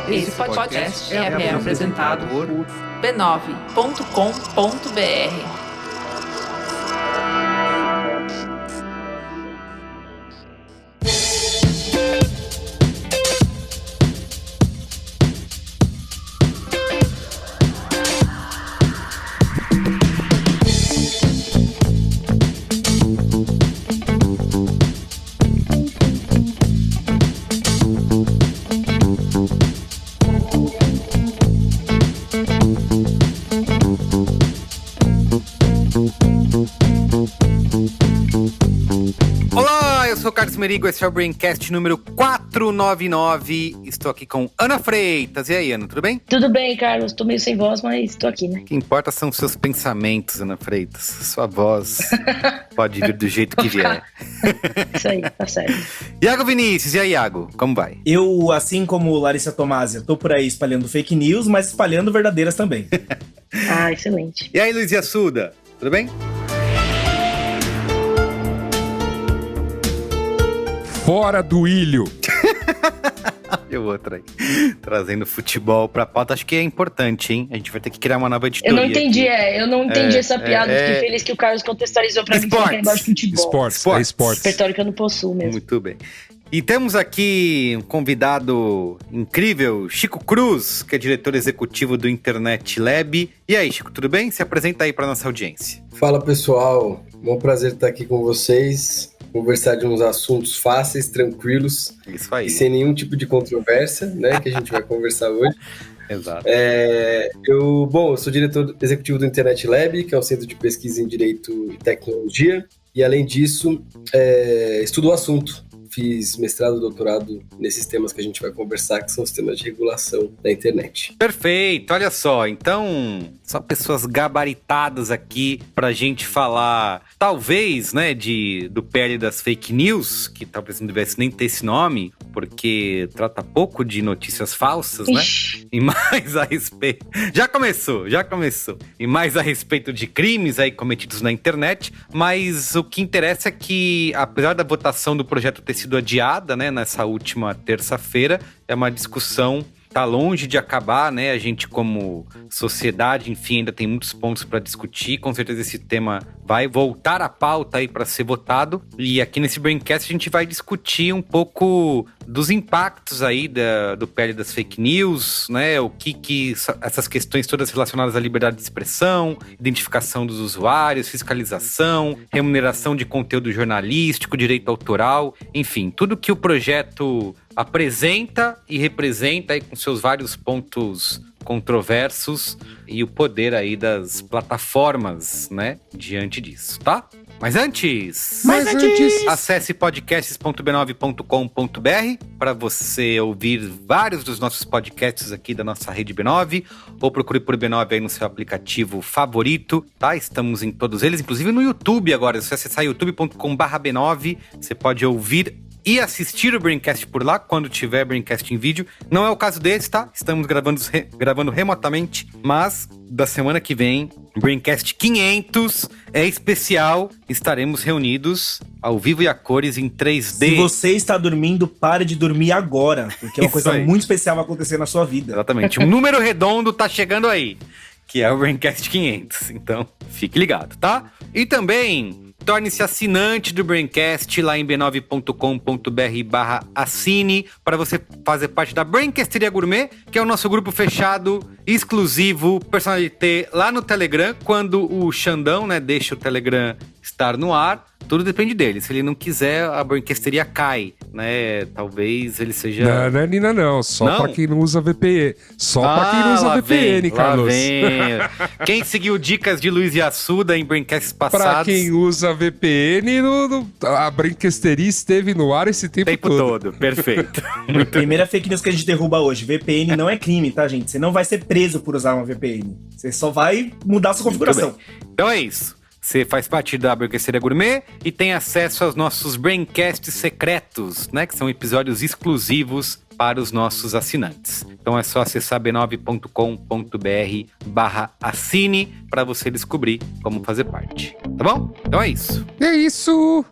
Esse podcast é apresentado por b9.com.br. Merigo, esse é o Braincast número 499. Estou aqui com Ana Freitas. E aí, Ana, tudo bem? Tudo bem, Carlos. Tô meio sem voz, mas tô aqui, né? O que importa são os seus pensamentos, Ana Freitas. Sua voz pode vir do jeito que vier. Isso aí, tá certo. Iago Vinícius, e aí, Iago? Como vai? Eu, assim como Larissa Tomásia, tô por aí espalhando fake news, mas espalhando verdadeiras também. Ah, excelente. E aí, Luiz Assuda, tudo bem? Fora do ilho! E o outro aí, trazendo futebol pra pauta. Acho que é importante, hein? A gente vai ter que criar uma nova editoria. Eu não entendi essa piada. Fiquei feliz que o Carlos contextualizou pra mim que é negócio de futebol. Esportes. Repertório que eu não possuo mesmo. Muito bem. E temos aqui um convidado incrível, Chico Cruz, que é diretor executivo do Internet Lab. E aí, Chico, tudo bem? Se apresenta aí pra nossa audiência. Fala, pessoal. É um prazer estar aqui com vocês. Conversar de uns assuntos fáceis, tranquilos. Isso aí. E sem nenhum tipo de controvérsia, né? Que a gente vai conversar hoje. Exato. Eu sou diretor executivo do Internet Lab, que é um centro de pesquisa em Direito e Tecnologia. E, além disso, estudo o assunto. Fiz mestrado e doutorado nesses temas que a gente vai conversar, que são os temas de regulação da internet. Perfeito, olha só, então, são pessoas gabaritadas aqui pra gente falar, talvez, né, do PL das fake news, que talvez não devesse nem ter esse nome, porque trata pouco de notícias falsas, né? E mais a respeito... Já começou. E mais a respeito de crimes aí cometidos na internet, mas o que interessa é que, apesar da votação do projeto ter sido adiada, né, nessa última terça-feira, é uma discussão tá longe de acabar, né? A gente, como sociedade, enfim, ainda tem muitos pontos para discutir. Com certeza esse tema vai voltar à pauta aí para ser votado. E aqui nesse Braincast a gente vai discutir um pouco dos impactos aí do PL das fake news, né? O que essas questões todas relacionadas à liberdade de expressão, identificação dos usuários, fiscalização, remuneração de conteúdo jornalístico, direito autoral, enfim, tudo que o projeto apresenta e representa aí com seus vários pontos controversos e o poder aí das plataformas, né, diante disso, tá? Mas antes, acesse podcasts.b9.com.br para você ouvir vários dos nossos podcasts aqui da nossa rede B9, ou procure por B9 aí no seu aplicativo favorito, tá? Estamos em todos eles, inclusive no YouTube agora. Se você acessar youtube.com/B9, você pode ouvir e assistir o Braincast por lá, quando tiver Braincast em vídeo. Não é o caso desse, tá? Estamos gravando remotamente, mas da semana que vem, Braincast 500 é especial. Estaremos reunidos ao vivo e a cores em 3D. Se você está dormindo, pare de dormir agora, porque uma coisa muito especial vai acontecer na sua vida. Exatamente. Um número redondo tá chegando aí, que é o Braincast 500. Então, fique ligado, tá? E também... torne-se assinante do Braincast lá em b9.com.br/assine para você fazer parte da Braincasteria Gourmet, que é o nosso grupo fechado, exclusivo, personalité lá no Telegram. Quando o Xandão, né, deixa o Telegram estar no ar, tudo depende dele. Se ele não quiser, a Braincasteria cai, né? Talvez ele seja... Não. Só pra quem não usa VPN. Pra quem não usa VPN, Carlos. Quem seguiu dicas de Luiz Assuda em Braincasts passados... Pra quem usa VPN, a Braincasteria esteve no ar esse tempo todo. Perfeito. Primeira fake news que a gente derruba hoje. VPN não é crime, tá, gente? Você não vai ser preso por usar uma VPN. Você só vai mudar a sua configuração. Então é isso. Você faz parte da Braincasteria Gourmet e tem acesso aos nossos Braincasts secretos, né? Que são episódios exclusivos para os nossos assinantes. Então é só acessar b9.com.br/assine para você descobrir como fazer parte. Tá bom? Então é isso. É isso!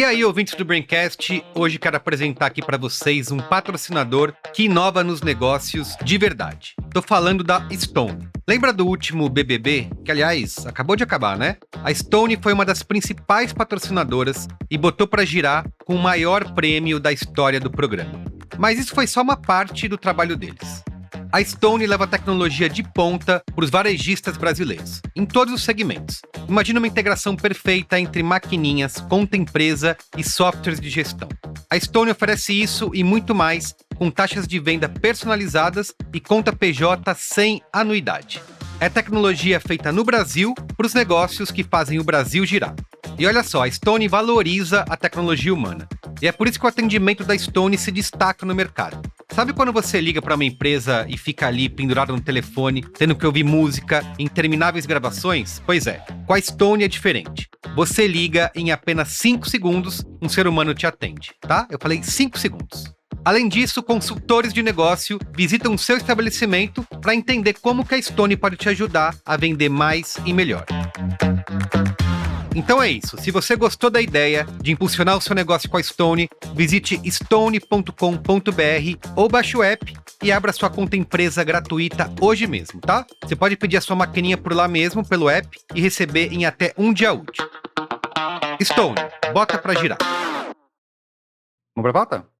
E aí, ouvintes do Braincast, hoje quero apresentar aqui para vocês um patrocinador que inova nos negócios de verdade. Tô falando da Stone. Lembra do último BBB? Que, aliás, acabou de acabar, né? A Stone foi uma das principais patrocinadoras e botou para girar com o maior prêmio da história do programa. Mas isso foi só uma parte do trabalho deles. A Stone leva tecnologia de ponta para os varejistas brasileiros, em todos os segmentos. Imagina uma integração perfeita entre maquininhas, conta empresa e softwares de gestão. A Stone oferece isso e muito mais, com taxas de venda personalizadas e conta PJ sem anuidade. É tecnologia feita no Brasil para os negócios que fazem o Brasil girar. E olha só, a Stone valoriza a tecnologia humana. E é por isso que o atendimento da Stone se destaca no mercado. Sabe quando você liga para uma empresa e fica ali pendurado no telefone, tendo que ouvir música, intermináveis gravações? Pois é, com a Stone é diferente. Você liga em apenas 5 segundos, um ser humano te atende, tá? Eu falei 5 segundos. Além disso, consultores de negócio visitam o seu estabelecimento para entender como que a Stone pode te ajudar a vender mais e melhor. Então é isso, se você gostou da ideia de impulsionar o seu negócio com a Stone, visite stone.com.br ou baixe o app e abra sua conta empresa gratuita hoje mesmo, tá? Você pode pedir a sua maquininha por lá mesmo, pelo app, e receber em até um dia útil. Stone, bota pra girar. Vamos pra pauta?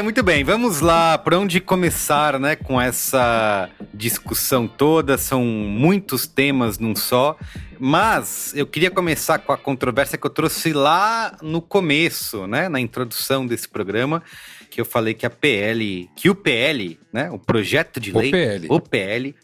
Muito bem, vamos lá, por onde começar, né, com essa discussão toda, são muitos temas num só, mas eu queria começar com a controvérsia que eu trouxe lá no começo, né, na introdução desse programa, que eu falei que o PL, né, o projeto de lei, o PL,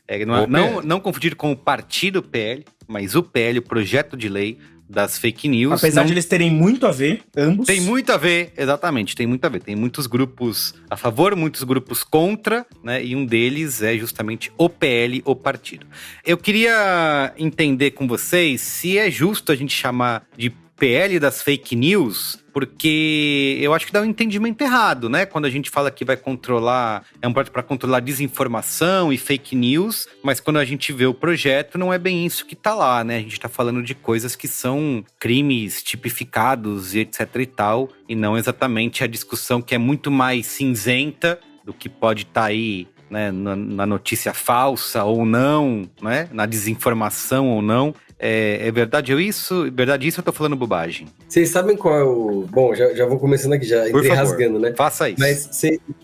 não confundir com o partido PL, mas o PL, o projeto de lei das fake news. Apesar de eles terem muito a ver, ambos. Tem muito a ver, exatamente, tem muito a ver. Tem muitos grupos a favor, muitos grupos contra, né? E um deles é justamente o PL, o partido. Eu queria entender com vocês se é justo a gente chamar de PL das fake news, porque eu acho que dá um entendimento errado, né? Quando a gente fala que vai controlar, é um projeto para controlar desinformação e fake news, mas quando a gente vê o projeto, não é bem isso que tá lá, né? A gente tá falando de coisas que são crimes tipificados e etc e tal, e não exatamente a discussão que é muito mais cinzenta do que pode estar aí, né, na notícia falsa ou não, né? Na desinformação ou não. É verdade isso? Verdade isso, eu tô falando bobagem? Vocês sabem qual é o... Bom, já vou começando aqui, já entrei rasgando, né? Faça isso. Mas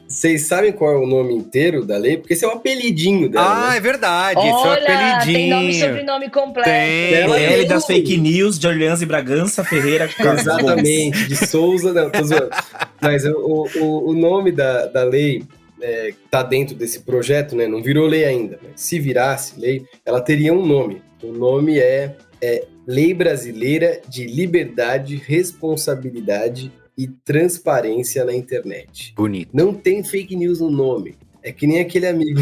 vocês sabem qual é o nome inteiro da lei? Porque esse é um apelidinho dela, né? É verdade, esse é um Olha, apelidinho. tem nome e sobrenome completo. PL das fake news de Orleans e Bragança, Ferreira... Exatamente, de Souza... Não, tô zoando. Mas o nome da lei... tá dentro desse projeto, né? Não virou lei ainda. Mas se virasse lei, ela teria um nome. O nome é Lei Brasileira de Liberdade, Responsabilidade e Transparência na Internet. Bonito. Não tem fake news no nome. É que nem aquele amigo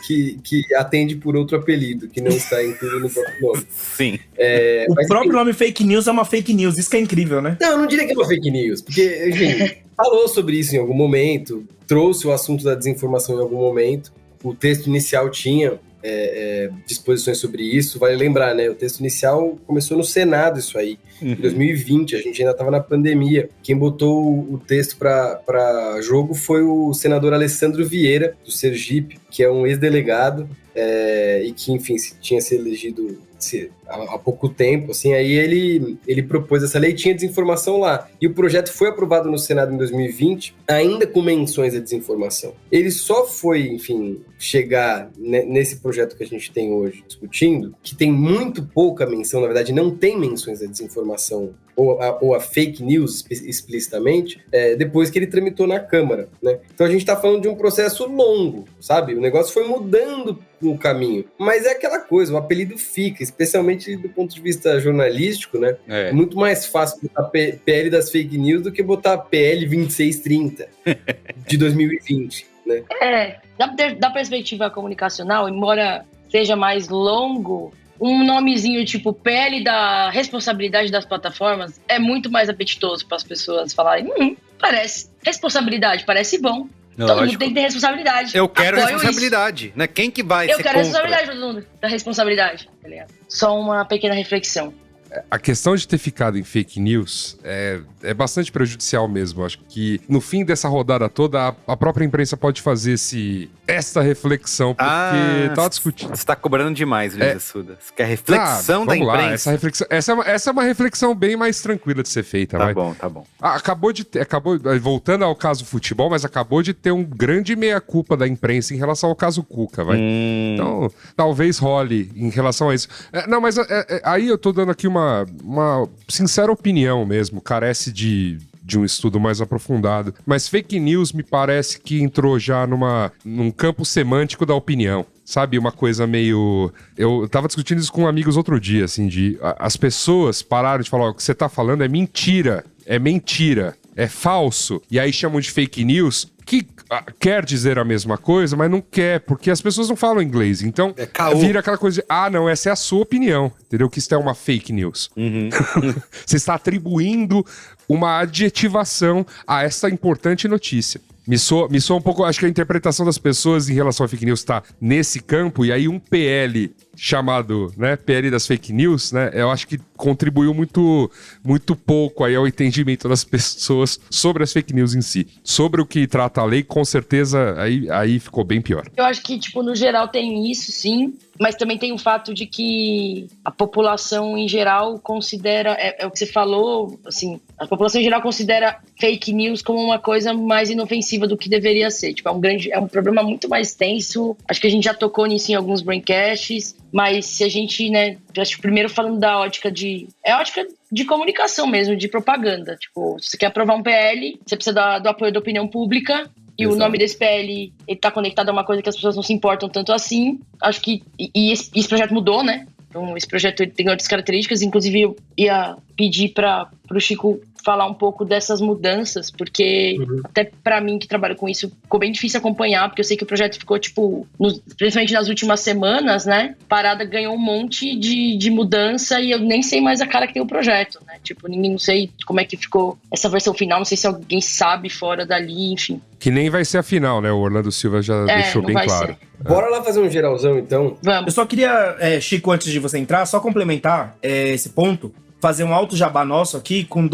que atende por outro apelido, que não está incluído no próprio nome. Sim. O próprio nome fake news é uma fake news, isso que é incrível, né? Não diria que é uma fake news, porque, enfim, falou sobre isso em algum momento, trouxe o assunto da desinformação em algum momento, o texto inicial tinha disposições sobre isso, vale lembrar, né, o texto inicial começou no Senado isso aí, em 2020, a gente ainda estava na pandemia, quem botou o texto para jogo foi o senador Alessandro Vieira, do Sergipe, que é um ex-delegado, e que, enfim, tinha se elegido há pouco tempo, assim, aí ele propôs essa lei, tinha desinformação lá, e o projeto foi aprovado no Senado em 2020, ainda com menções à desinformação. Ele só foi, enfim, chegar nesse projeto que a gente tem hoje discutindo, que tem muito pouca menção, na verdade não tem menções à desinformação ou a fake news explicitamente, depois que ele tramitou na Câmara, né? Então a gente está falando de um processo longo, sabe? O negócio foi mudando no caminho, mas é aquela coisa, o apelido fica, especialmente do ponto de vista jornalístico, né? É muito mais fácil botar PL das fake news do que botar PL 2630 de 2020, né? Da perspectiva comunicacional, embora seja mais longo um nomezinho tipo PL da responsabilidade das plataformas é muito mais apetitoso para as pessoas falarem, parece. Responsabilidade, parece bom. Todo mundo tem que ter responsabilidade. Eu quero Apoio responsabilidade, né? Quem que vai Eu ser quero contra? responsabilidade pra todo mundo. Da responsabilidade, tá ligado? Só uma pequena reflexão. A questão de ter ficado em fake news é bastante prejudicial mesmo. Acho que no fim dessa rodada toda, a própria imprensa pode fazer essa reflexão, porque tava discutindo. Você tá cobrando demais, Luiz Assuda. Você quer reflexão da vamos imprensa? lá, essa é uma reflexão bem mais tranquila de ser feita. Tá bom, tá bom. Voltando ao caso futebol, mas acabou de ter um grande meia-culpa da imprensa em relação ao caso Cuca, vai. Então, talvez role em relação a isso. Não, mas aí eu tô dando aqui uma sincera opinião mesmo, carece de um estudo mais aprofundado. Mas fake news me parece que entrou já num campo semântico da opinião. Sabe, uma coisa meio... Eu tava discutindo isso com amigos outro dia, assim, as pessoas pararam de falar, o que você tá falando é mentira, é falso. E aí chamam de fake news, que quer dizer a mesma coisa, mas não quer, porque as pessoas não falam inglês. Então, vira aquela coisa de, não, essa é a sua opinião, entendeu? Que isso é uma fake news. Você está atribuindo uma adjetivação a essa importante notícia. Me soa um pouco, acho que a interpretação das pessoas em relação a fake news está nesse campo, e aí um PL chamado, né, PL das fake news, né, eu acho que contribuiu muito, muito pouco aí ao entendimento das pessoas sobre as fake news em si. Sobre o que trata a lei, com certeza, aí ficou bem pior. Eu acho que, tipo, no geral tem isso, sim, mas também tem o fato de que a população em geral considera, é o que você falou, assim, a população em geral considera fake news como uma coisa mais inofensiva do que deveria ser. Tipo, é um problema muito mais tenso. Acho que a gente já tocou nisso em alguns braincasts, mas se a gente, né, acho primeiro falando da ótica de comunicação mesmo, de propaganda. Tipo, se você quer aprovar um PL, você precisa do apoio da opinião pública. E o nome desse PL, ele tá conectado a uma coisa que as pessoas não se importam tanto assim. Acho que... E esse projeto mudou, né? Então, esse projeto tem outras características. Inclusive, eu ia pedir pro Chico falar um pouco dessas mudanças, porque até pra mim, que trabalho com isso, ficou bem difícil acompanhar, porque eu sei que o projeto ficou, tipo, principalmente nas últimas semanas, né? Parada ganhou um monte de mudança e eu nem sei mais a cara que tem o projeto, né? Tipo, não sei como é que ficou essa versão final, não sei se alguém sabe fora dali, enfim. Que nem vai ser a final, né? O Orlando Silva já deixou bem claro. Bora lá fazer um geralzão, então. Vamos. Eu só queria, Chico, antes de você entrar, só complementar esse ponto, fazer um alto jabá nosso aqui com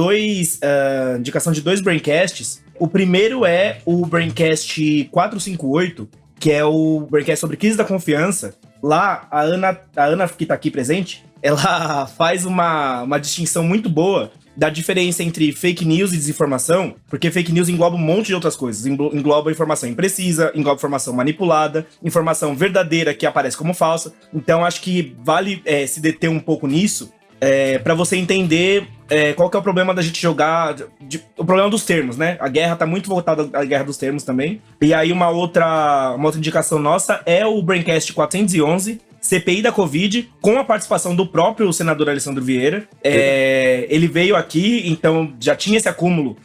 indicação de 2 braincasts. O primeiro é o Braincast 458, que é o Braincast sobre crise da confiança. Lá, a Ana que tá aqui presente, ela faz uma distinção muito boa da diferença entre fake news e desinformação, porque fake news engloba um monte de outras coisas. Engloba informação imprecisa, engloba informação manipulada, informação verdadeira que aparece como falsa. Então, acho que vale se deter um pouco nisso, para você entender qual que é o problema da gente jogar... o problema dos termos, né? A guerra tá muito voltada à guerra dos termos também. E aí, uma outra indicação nossa é o Braincast 411, CPI da Covid, com a participação do próprio senador Alessandro Vieira. Ele veio aqui, então já tinha esse acúmulo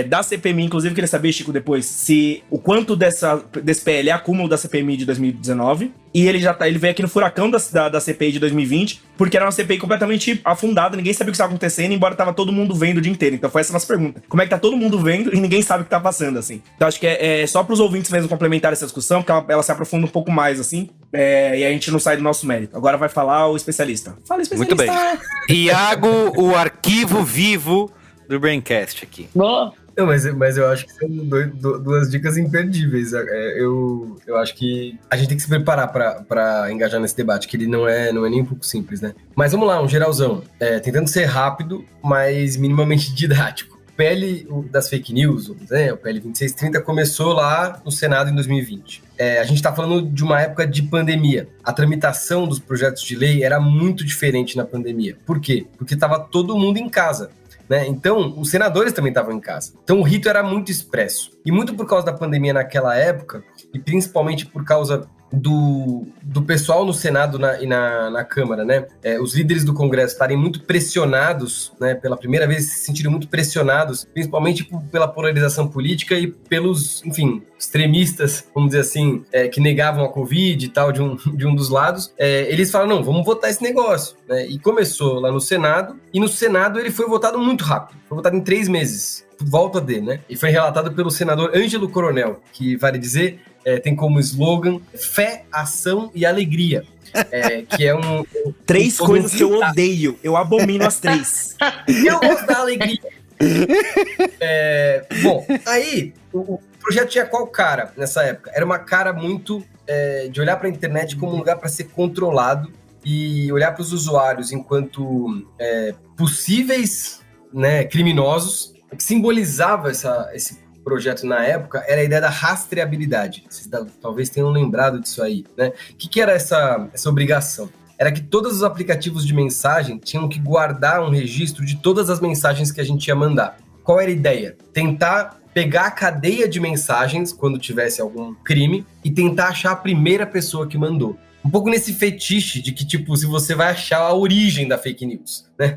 da CPMI, inclusive queria saber, Chico, depois, se o quanto desse PL é acúmulo da CPMI de 2019, e ele veio aqui no furacão da CPI de 2020, porque era uma CPI completamente afundada, ninguém sabia o que estava acontecendo, embora tava todo mundo vendo o dia inteiro. Então foi essa a nossa pergunta. Como é que tá todo mundo vendo e ninguém sabe o que tá passando, assim? Então acho que é só pros ouvintes mesmo complementar essa discussão, porque ela se aprofunda um pouco mais, assim, e a gente não sai do nosso mérito. Agora vai falar o especialista. Fala, especialista! Muito bem. Iago, o arquivo vivo do Braincast aqui. Boa! Não, mas eu acho que são duas dicas imperdíveis. Eu acho que a gente tem que se preparar para engajar nesse debate, que ele não é nem um pouco simples, né? Mas vamos lá, um geralzão. Tentando ser rápido, mas minimamente didático. O PL das fake news, né, o PL 2630, começou lá no Senado em 2020. A gente está falando de uma época de pandemia. A tramitação dos projetos de lei era muito diferente na pandemia. Por quê? Porque estava todo mundo em casa. Né? Então, os senadores também estavam em casa. Então, o rito era muito expresso. E muito por causa da pandemia naquela época, e principalmente por causa do pessoal no Senado e na Câmara, né? Os líderes do Congresso estarem muito pressionados, né? Pela primeira vez se sentirem muito pressionados, principalmente pela polarização política e pelos, enfim, extremistas, vamos dizer assim, que negavam a Covid e tal, de um dos lados. Eles falaram, não, vamos votar esse negócio, né? E começou lá no Senado, e no Senado ele foi votado muito rápido, foi votado em 3 meses, por volta dele, né? E foi relatado pelo senador Ângelo Coronel, que, vale dizer, tem como slogan fé, ação e alegria. Que é um... 3 coisas que eu odeio. Eu abomino as 3. Eu gosto da alegria. Bom, aí o projeto tinha qual cara nessa época? Era uma cara muito de olhar para a internet como um lugar para ser controlado e olhar para os usuários enquanto possíveis, né, criminosos. O que simbolizava esse projeto na época era a ideia da rastreabilidade. Vocês talvez tenham lembrado disso aí, né? O que era essa obrigação? Era que todos os aplicativos de mensagem tinham que guardar um registro de todas as mensagens que a gente ia mandar. Qual era a ideia? Tentar pegar a cadeia de mensagens quando tivesse algum crime e tentar achar a primeira pessoa que mandou. Um pouco nesse fetiche de que, tipo, se você vai achar a origem da fake news, né?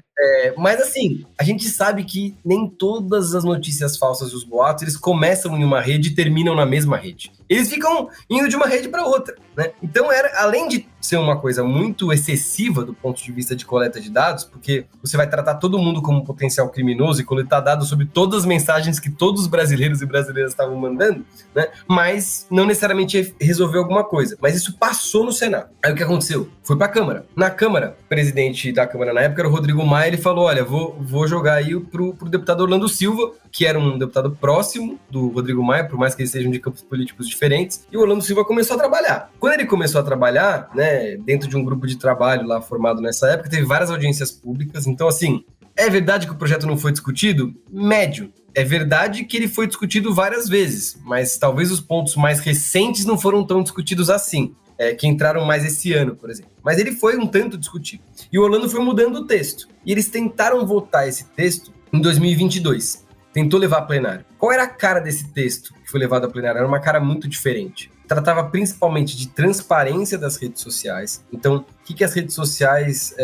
Mas assim, a gente sabe que nem todas as notícias falsas e os boatos, eles começam em uma rede e terminam na mesma rede. Eles ficam indo de uma rede para outra, né? Então, além de ser uma coisa muito excessiva do ponto de vista de coleta de dados, porque você vai tratar todo mundo como potencial criminoso e coletar dados sobre todas as mensagens que todos os brasileiros e brasileiras estavam mandando, né? Mas não necessariamente resolveu alguma coisa. Mas isso passou no Senado. Aí o que aconteceu? Foi para a Câmara. Na Câmara, o presidente da Câmara na época era o Rodrigo Maia. Ele falou, olha, vou jogar aí pro deputado Orlando Silva, que era um deputado próximo do Rodrigo Maia, por mais que eles sejam de campos políticos diferentes, e o Orlando Silva começou a trabalhar. Quando ele começou a trabalhar, né, dentro de um grupo de trabalho lá formado nessa época, teve várias audiências públicas, então assim, é verdade que o projeto não foi discutido? Médio. É verdade que ele foi discutido várias vezes, mas talvez os pontos mais recentes não foram tão discutidos assim. Que entraram mais esse ano, por exemplo. Mas ele foi um tanto discutido. E o Orlando foi mudando o texto. E eles tentaram votar esse texto em 2022. Tentou levar a plenário. Qual era a cara desse texto que foi levado a plenário? Era uma cara muito diferente. Tratava principalmente de transparência das redes sociais. Então, o que as redes sociais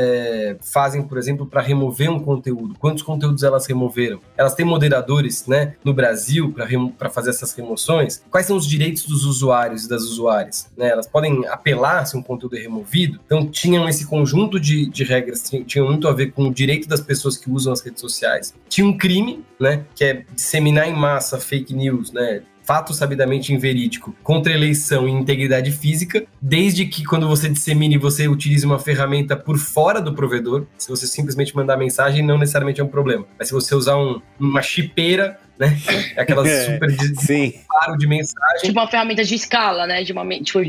fazem, por exemplo, para remover um conteúdo? Quantos conteúdos elas removeram? Elas têm moderadores, né, no Brasil para fazer essas remoções? Quais são os direitos dos usuários e das usuárias? Né? Elas podem apelar se um conteúdo é removido? Então, tinham esse conjunto de regras, tinham muito a ver com o direito das pessoas que usam as redes sociais. Tinha um crime, né, que é disseminar em massa fake news, né, fato sabidamente inverídico contra eleição e integridade física, desde que quando você dissemine, você utilize uma ferramenta por fora do provedor. Se você simplesmente mandar mensagem, não necessariamente é um problema. Mas se você usar uma chipeira, né, aquelas super disparo de mensagem. Tipo uma ferramenta de escala, né, de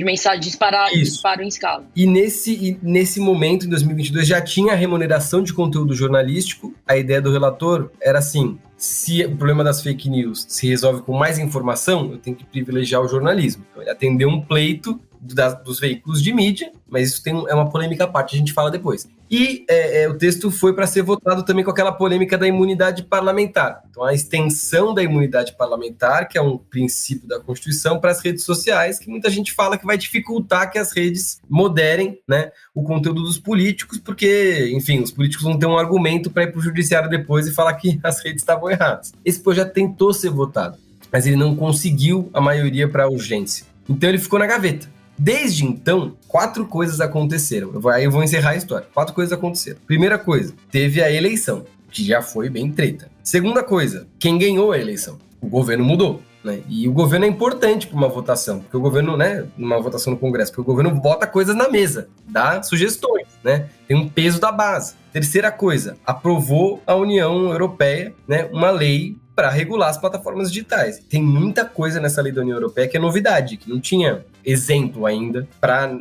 mensagem, disparo em escala. E nesse momento, em 2022, já tinha a remuneração de conteúdo jornalístico. A ideia do relator era assim: se o problema das fake news se resolve com mais informação, eu tenho que privilegiar o jornalismo. Então, ele atendeu um pleito dos veículos de mídia, mas isso é uma polêmica à parte, a gente fala depois. E o texto foi para ser votado também com aquela polêmica da imunidade parlamentar. Então, a extensão da imunidade parlamentar, que é um princípio da Constituição, para as redes sociais, que muita gente fala que vai dificultar que as redes moderem, né, o conteúdo dos políticos, porque, enfim, os políticos vão ter um argumento para ir para o judiciário depois e falar que as redes estavam erradas. Esse projeto tentou ser votado, mas ele não conseguiu a maioria para a urgência. Então, ele ficou na gaveta. Desde então, 4 coisas aconteceram. Aí eu vou encerrar a história. 4 coisas aconteceram. Primeira coisa, teve a eleição, que já foi bem treta. Segunda coisa, quem ganhou a eleição? O governo mudou, né? E o governo é importante para uma votação, porque o governo, né, numa votação no Congresso, porque o governo bota coisas na mesa, dá sugestões, né? Tem um peso da base. Terceira coisa, aprovou a União Europeia, né, uma lei para regular as plataformas digitais. Tem muita coisa nessa lei da União Europeia que é novidade, que não tinha exemplo ainda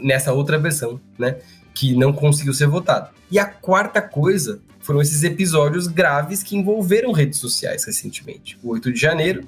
nessa outra versão, né, que não conseguiu ser votada. E a quarta coisa foram esses episódios graves que envolveram redes sociais recentemente. O 8 de janeiro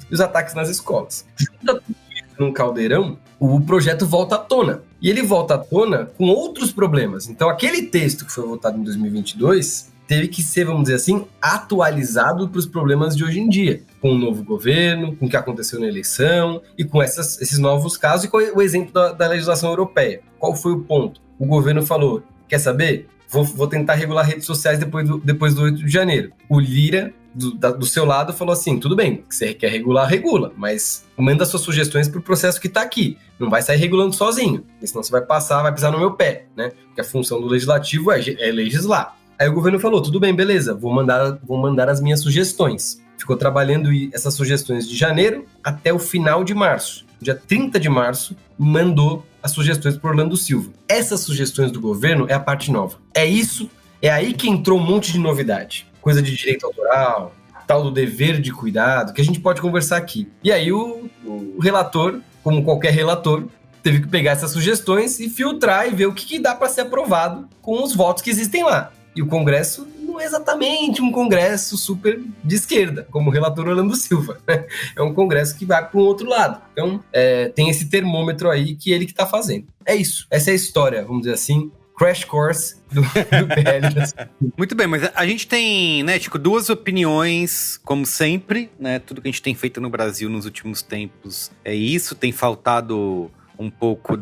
e os ataques nas escolas. Junto a tudo isso num caldeirão, o projeto volta à tona. E ele volta à tona com outros problemas. Então, aquele texto que foi votado em 2022, teve que ser, vamos dizer assim, atualizado para os problemas de hoje em dia, com o novo governo, com o que aconteceu na eleição e com esses novos casos e com o exemplo da legislação europeia. Qual foi o ponto? O governo falou, quer saber? Vou tentar regular redes sociais depois do 8 de janeiro. O Lira, do seu lado, falou assim, tudo bem, você quer regular, regula, mas manda suas sugestões pro processo que tá aqui. Não vai sair regulando sozinho, senão você vai pisar no meu pé, né? Porque a função do legislativo é legislar. Aí o governo falou, tudo bem, beleza, vou mandar as minhas sugestões. Ficou trabalhando essas sugestões de janeiro até o final de março. Dia 30 de março, mandou as sugestões para Orlando Silva. Essas sugestões do governo é a parte nova. É aí que entrou um monte de novidade. Coisa de direito autoral, tal do dever de cuidado, que a gente pode conversar aqui. E aí o relator, como qualquer relator, teve que pegar essas sugestões e filtrar e ver o que dá para ser aprovado com os votos que existem lá. E o Congresso não é exatamente um Congresso super de esquerda, como o relator Orlando Silva. É um Congresso que vai para um outro lado. Então, tem esse termômetro aí que ele que está fazendo. É isso. Essa é a história, vamos dizer assim, crash course do PL. Muito bem, mas a gente tem, né, Chico, duas opiniões, como sempre, né? Tudo que a gente tem feito no Brasil nos últimos tempos é isso, tem faltado um pouco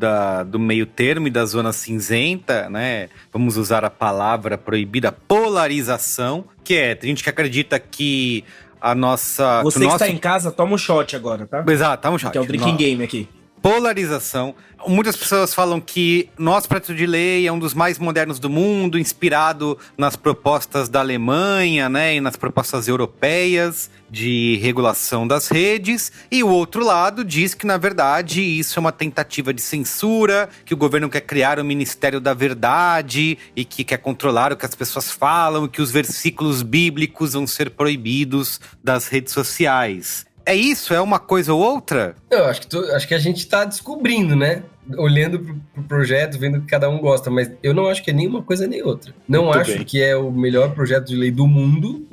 do meio termo e da zona cinzenta, né? Vamos usar a palavra proibida, polarização, que é, tem gente que acredita que a nossa... Você que está em casa, toma um shot agora, tá? Exato, toma um shot. Que é o drinking game aqui. Polarização. Muitas pessoas falam que nosso projeto de lei é um dos mais modernos do mundo, inspirado nas propostas da Alemanha, né, e nas propostas europeias de regulação das redes. E o outro lado diz que, na verdade, isso é uma tentativa de censura, que o governo quer criar o Ministério da Verdade e que quer controlar o que as pessoas falam, e que os versículos bíblicos vão ser proibidos das redes sociais. É isso? É uma coisa ou outra? Eu acho que a gente tá descobrindo, né? Olhando pro projeto, vendo que cada um gosta, mas eu não acho que é nem uma coisa nem outra. Não Muito acho bem. que é o melhor projeto de lei do mundo,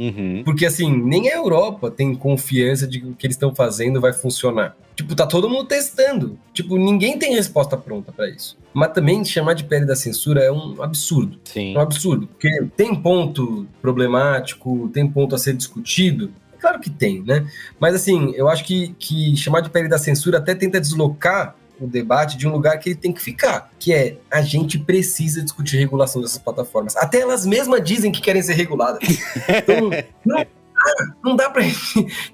porque assim, nem a Europa tem confiança de que o que eles estão fazendo vai funcionar. Tipo, tá todo mundo testando. Tipo, ninguém tem resposta pronta pra isso. Mas também chamar de PL da censura é um absurdo. Sim. É um absurdo, porque tem ponto problemático, tem ponto a ser discutido. Claro que tem, né? Mas assim, eu acho que chamar de PL da censura até tenta deslocar o debate de um lugar que ele tem que ficar, que é, a gente precisa discutir regulação dessas plataformas. Até elas mesmas dizem que querem ser reguladas. Então, não dá pra...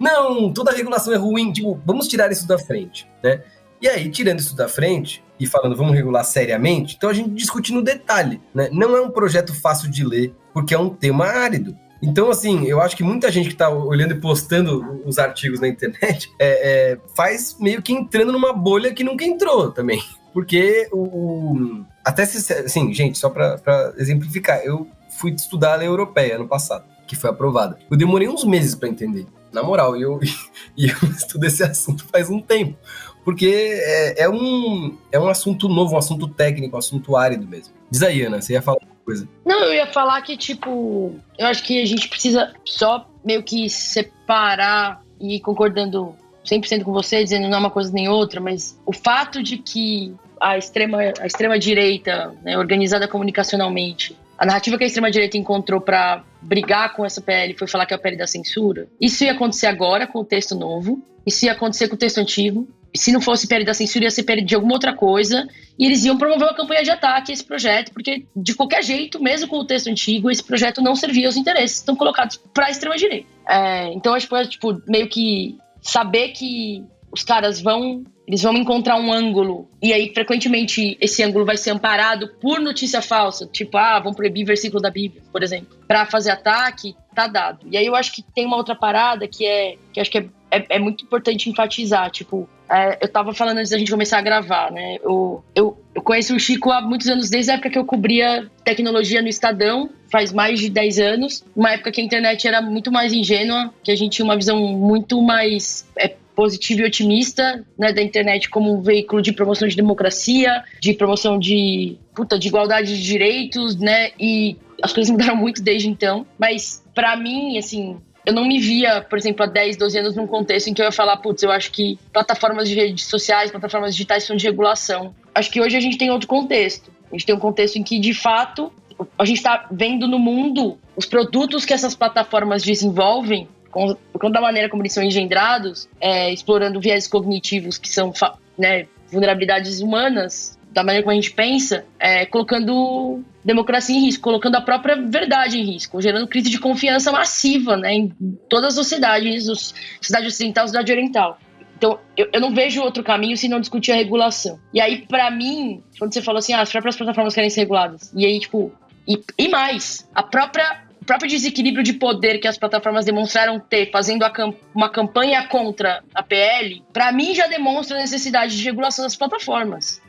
Não, toda regulação é ruim. Tipo, vamos tirar isso da frente, né? E aí, tirando isso da frente e falando, vamos regular seriamente, então a gente discute no detalhe, né? Não é um projeto fácil de ler, porque é um tema árido. Então, assim, eu acho que muita gente que tá olhando e postando os artigos na internet faz meio que entrando numa bolha que nunca entrou também. Porque até se... Assim, gente, só pra exemplificar, eu fui estudar a lei europeia ano passado, que foi aprovada. Eu demorei uns meses pra entender. Na moral, eu estudo esse assunto faz um tempo. Porque é um assunto novo, um assunto técnico, um assunto árido mesmo. Diz aí, Ana, você ia falar uma coisa. Não, eu ia falar que, tipo, eu acho que a gente precisa só meio que separar e ir concordando 100% com você, dizendo não é uma coisa nem outra, mas o fato de que a extrema-direita, né, organizada comunicacionalmente, a narrativa que a extrema-direita encontrou para brigar com essa PL foi falar que é a PL da censura. Isso ia acontecer agora com o texto novo, isso ia acontecer com o texto antigo. Se não fosse PL da censura, ia ser PL de alguma outra coisa. E eles iam promover uma campanha de ataque a esse projeto, porque, de qualquer jeito, mesmo com o texto antigo, esse projeto não servia aos interesses que estão colocados para a extrema-direita. Então, acho que tipo, meio que saber que os caras vão encontrar um ângulo, e aí, frequentemente, esse ângulo vai ser amparado por notícia falsa, tipo, vão proibir versículo da Bíblia, por exemplo, para fazer ataque, tá dado. E aí eu acho que tem uma outra parada que acho que é muito importante enfatizar, tipo, eu tava falando antes da gente começar a gravar, né, eu conheço o Chico há muitos anos, desde a época que eu cobria tecnologia no Estadão, faz mais de 10 anos, uma época que a internet era muito mais ingênua, que a gente tinha uma visão muito mais positiva e otimista, né, da internet como um veículo de promoção de democracia, de promoção de igualdade de direitos, né, e as coisas mudaram muito desde então, mas pra mim, assim, eu não me via, por exemplo, há 10, 12 anos num contexto em que eu ia falar, eu acho que plataformas de redes sociais, plataformas digitais são de regulação. Acho que hoje a gente tem outro contexto. A gente tem um contexto em que, de fato, a gente tá vendo no mundo os produtos que essas plataformas desenvolvem, da maneira como eles são engendrados, explorando viés cognitivos que são, né, vulnerabilidades humanas, da maneira como a gente pensa, colocando democracia em risco, colocando a própria verdade em risco, gerando crise de confiança massiva, né, em todas as sociedades, sociedade ocidental e sociedade oriental. Então, eu não vejo outro caminho se não discutir a regulação. E aí, pra mim, quando você falou assim, as próprias plataformas querem ser reguladas. E aí, tipo, e mais, o próprio desequilíbrio de poder que as plataformas demonstraram ter, fazendo uma campanha contra a PL, pra mim já demonstra a necessidade de regulação das plataformas.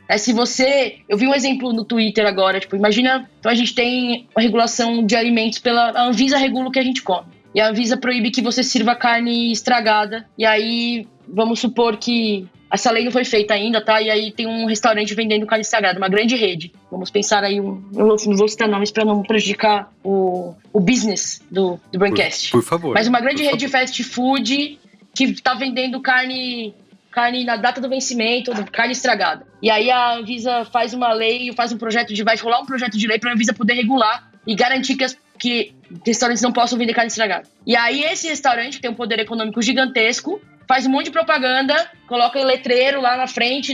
Eu vi um exemplo no Twitter agora, tipo, imagina, então a gente tem a regulação de alimentos a Anvisa regula o que a gente come. E a Anvisa proíbe que você sirva carne estragada, e aí vamos supor que essa lei não foi feita ainda, tá? E aí tem um restaurante vendendo carne estragada, uma grande rede. Vamos pensar aí, eu não vou citar nomes para não prejudicar o business do Braincast. Por favor. Mas uma grande rede de fast food que tá vendendo carne na data do vencimento, carne estragada. E aí a Anvisa faz uma lei, vai rolar um projeto de lei para a Anvisa poder regular e garantir que restaurantes não possam vender carne estragada. E aí esse restaurante, que tem um poder econômico gigantesco, faz um monte de propaganda, coloca letreiro lá na frente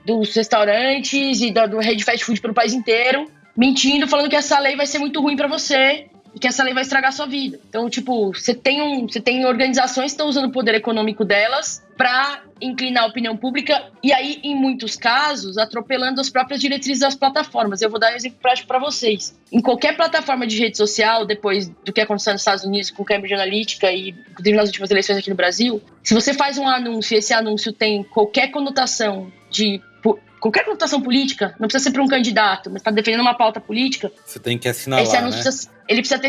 dos restaurantes e do rede fast food pelo país inteiro, mentindo, falando que essa lei vai ser muito ruim pra você e que essa lei vai estragar a sua vida. Então, tipo, você tem organizações que estão usando o poder econômico delas pra inclinar a opinião pública e aí, em muitos casos, atropelando as próprias diretrizes das plataformas. Eu vou dar um exemplo prático pra vocês. Em qualquer plataforma de rede social, depois do que aconteceu nos Estados Unidos com Cambridge Analytica e inclusive nas últimas eleições aqui no Brasil, se você faz um anúncio e esse anúncio tem qualquer conotação política, não precisa ser para um candidato, mas está defendendo uma pauta política, você tem que assinalar, esse anúncio, né? ele precisa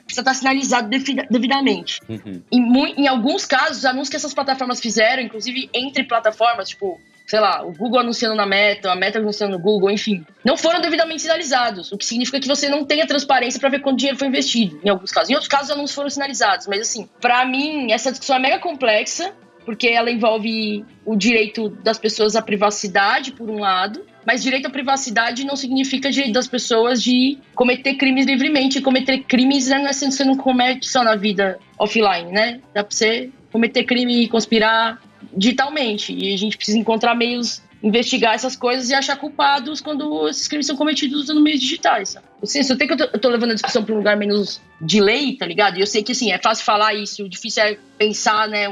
estar sinalizado devidamente. Uhum. Em alguns casos, os anúncios que essas plataformas fizeram, inclusive entre plataformas, tipo, sei lá, o Google anunciando na Meta, a Meta anunciando no Google, enfim, não foram devidamente sinalizados, o que significa que você não tem a transparência para ver quanto dinheiro foi investido, em alguns casos. Em outros casos, os anúncios foram sinalizados, mas assim, para mim, essa discussão é mega complexa, porque ela envolve o direito das pessoas à privacidade, por um lado, mas direito à privacidade não significa direito das pessoas de cometer crimes livremente. E cometer crimes não é assim, você não comete só na vida offline, né? Dá pra você cometer crime e conspirar digitalmente. E a gente precisa encontrar meios, investigar essas coisas e achar culpados quando esses crimes são cometidos usando meios digitais. Sabe? Assim, eu sei que eu tô levando a discussão para um lugar menos de lei, tá ligado? E eu sei que, assim, é fácil falar isso, o difícil é pensar, né,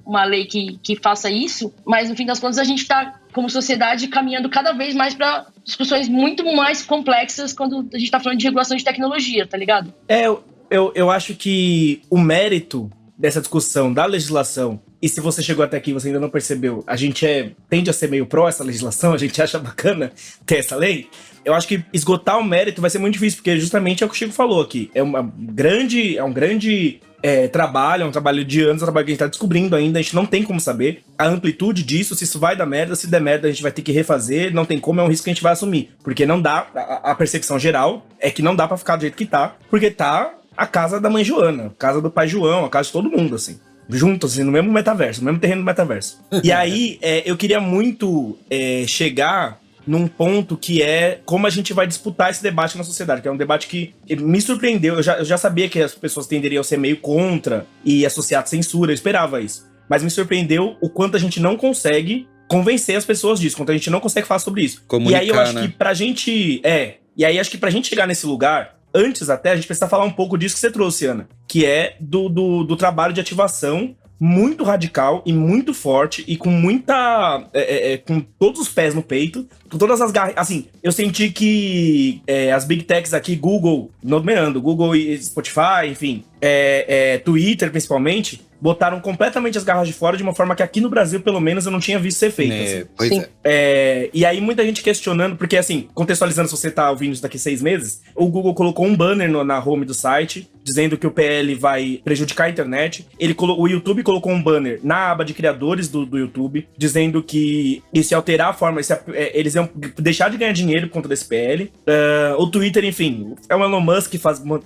uma lei que faça isso, mas, no fim das contas, a gente tá, como sociedade, caminhando cada vez mais para discussões muito mais complexas quando a gente tá falando de regulação de tecnologia, tá ligado? Eu acho que o mérito dessa discussão da legislação, e se você chegou até aqui e você ainda não percebeu, a gente tende a ser meio pró essa legislação, a gente acha bacana ter essa lei. Eu acho que esgotar o mérito vai ser muito difícil, porque justamente é o que o Chico falou aqui. É um grande trabalho, é um trabalho de anos, é um trabalho que a gente tá descobrindo ainda, a gente não tem como saber a amplitude disso, se isso vai dar merda, se der merda a gente vai ter que refazer, não tem como, é um risco que a gente vai assumir. Porque não dá, a percepção geral é que não dá pra ficar do jeito que tá, porque tá a casa da mãe Joana, a casa do pai João, a casa de todo mundo, assim. Juntos, assim, no mesmo metaverso, no mesmo terreno do metaverso. E aí, eu queria muito chegar num ponto que é como a gente vai disputar esse debate na sociedade, que é um debate que me surpreendeu. Eu já sabia que as pessoas tenderiam a ser meio contra e associar censura, eu esperava isso. Mas me surpreendeu o quanto a gente não consegue convencer as pessoas disso, quanto a gente não consegue falar sobre isso. Comunicar, e aí eu acho, né? que pra gente... E aí acho que pra gente chegar nesse lugar, antes até, a gente precisa falar um pouco disso que você trouxe, Ana, que é do trabalho de ativação muito radical e muito forte e com muita... com todos os pés no peito, com todas as garras... Assim, eu senti que as big techs aqui, Google, nomeando, Google e Spotify, enfim, Twitter principalmente, botaram completamente as garras de fora de uma forma que aqui no Brasil, pelo menos, eu não tinha visto ser feita. Assim. Pois Sim. E aí muita gente questionando, porque assim, contextualizando, se você tá ouvindo isso daqui 6 meses, o Google colocou um banner na home do site dizendo que o PL vai prejudicar a internet. O YouTube colocou um banner na aba de criadores do YouTube, dizendo que se alterar a forma, eles iam deixar de ganhar dinheiro por conta desse PL. O Twitter, enfim, é o Elon Musk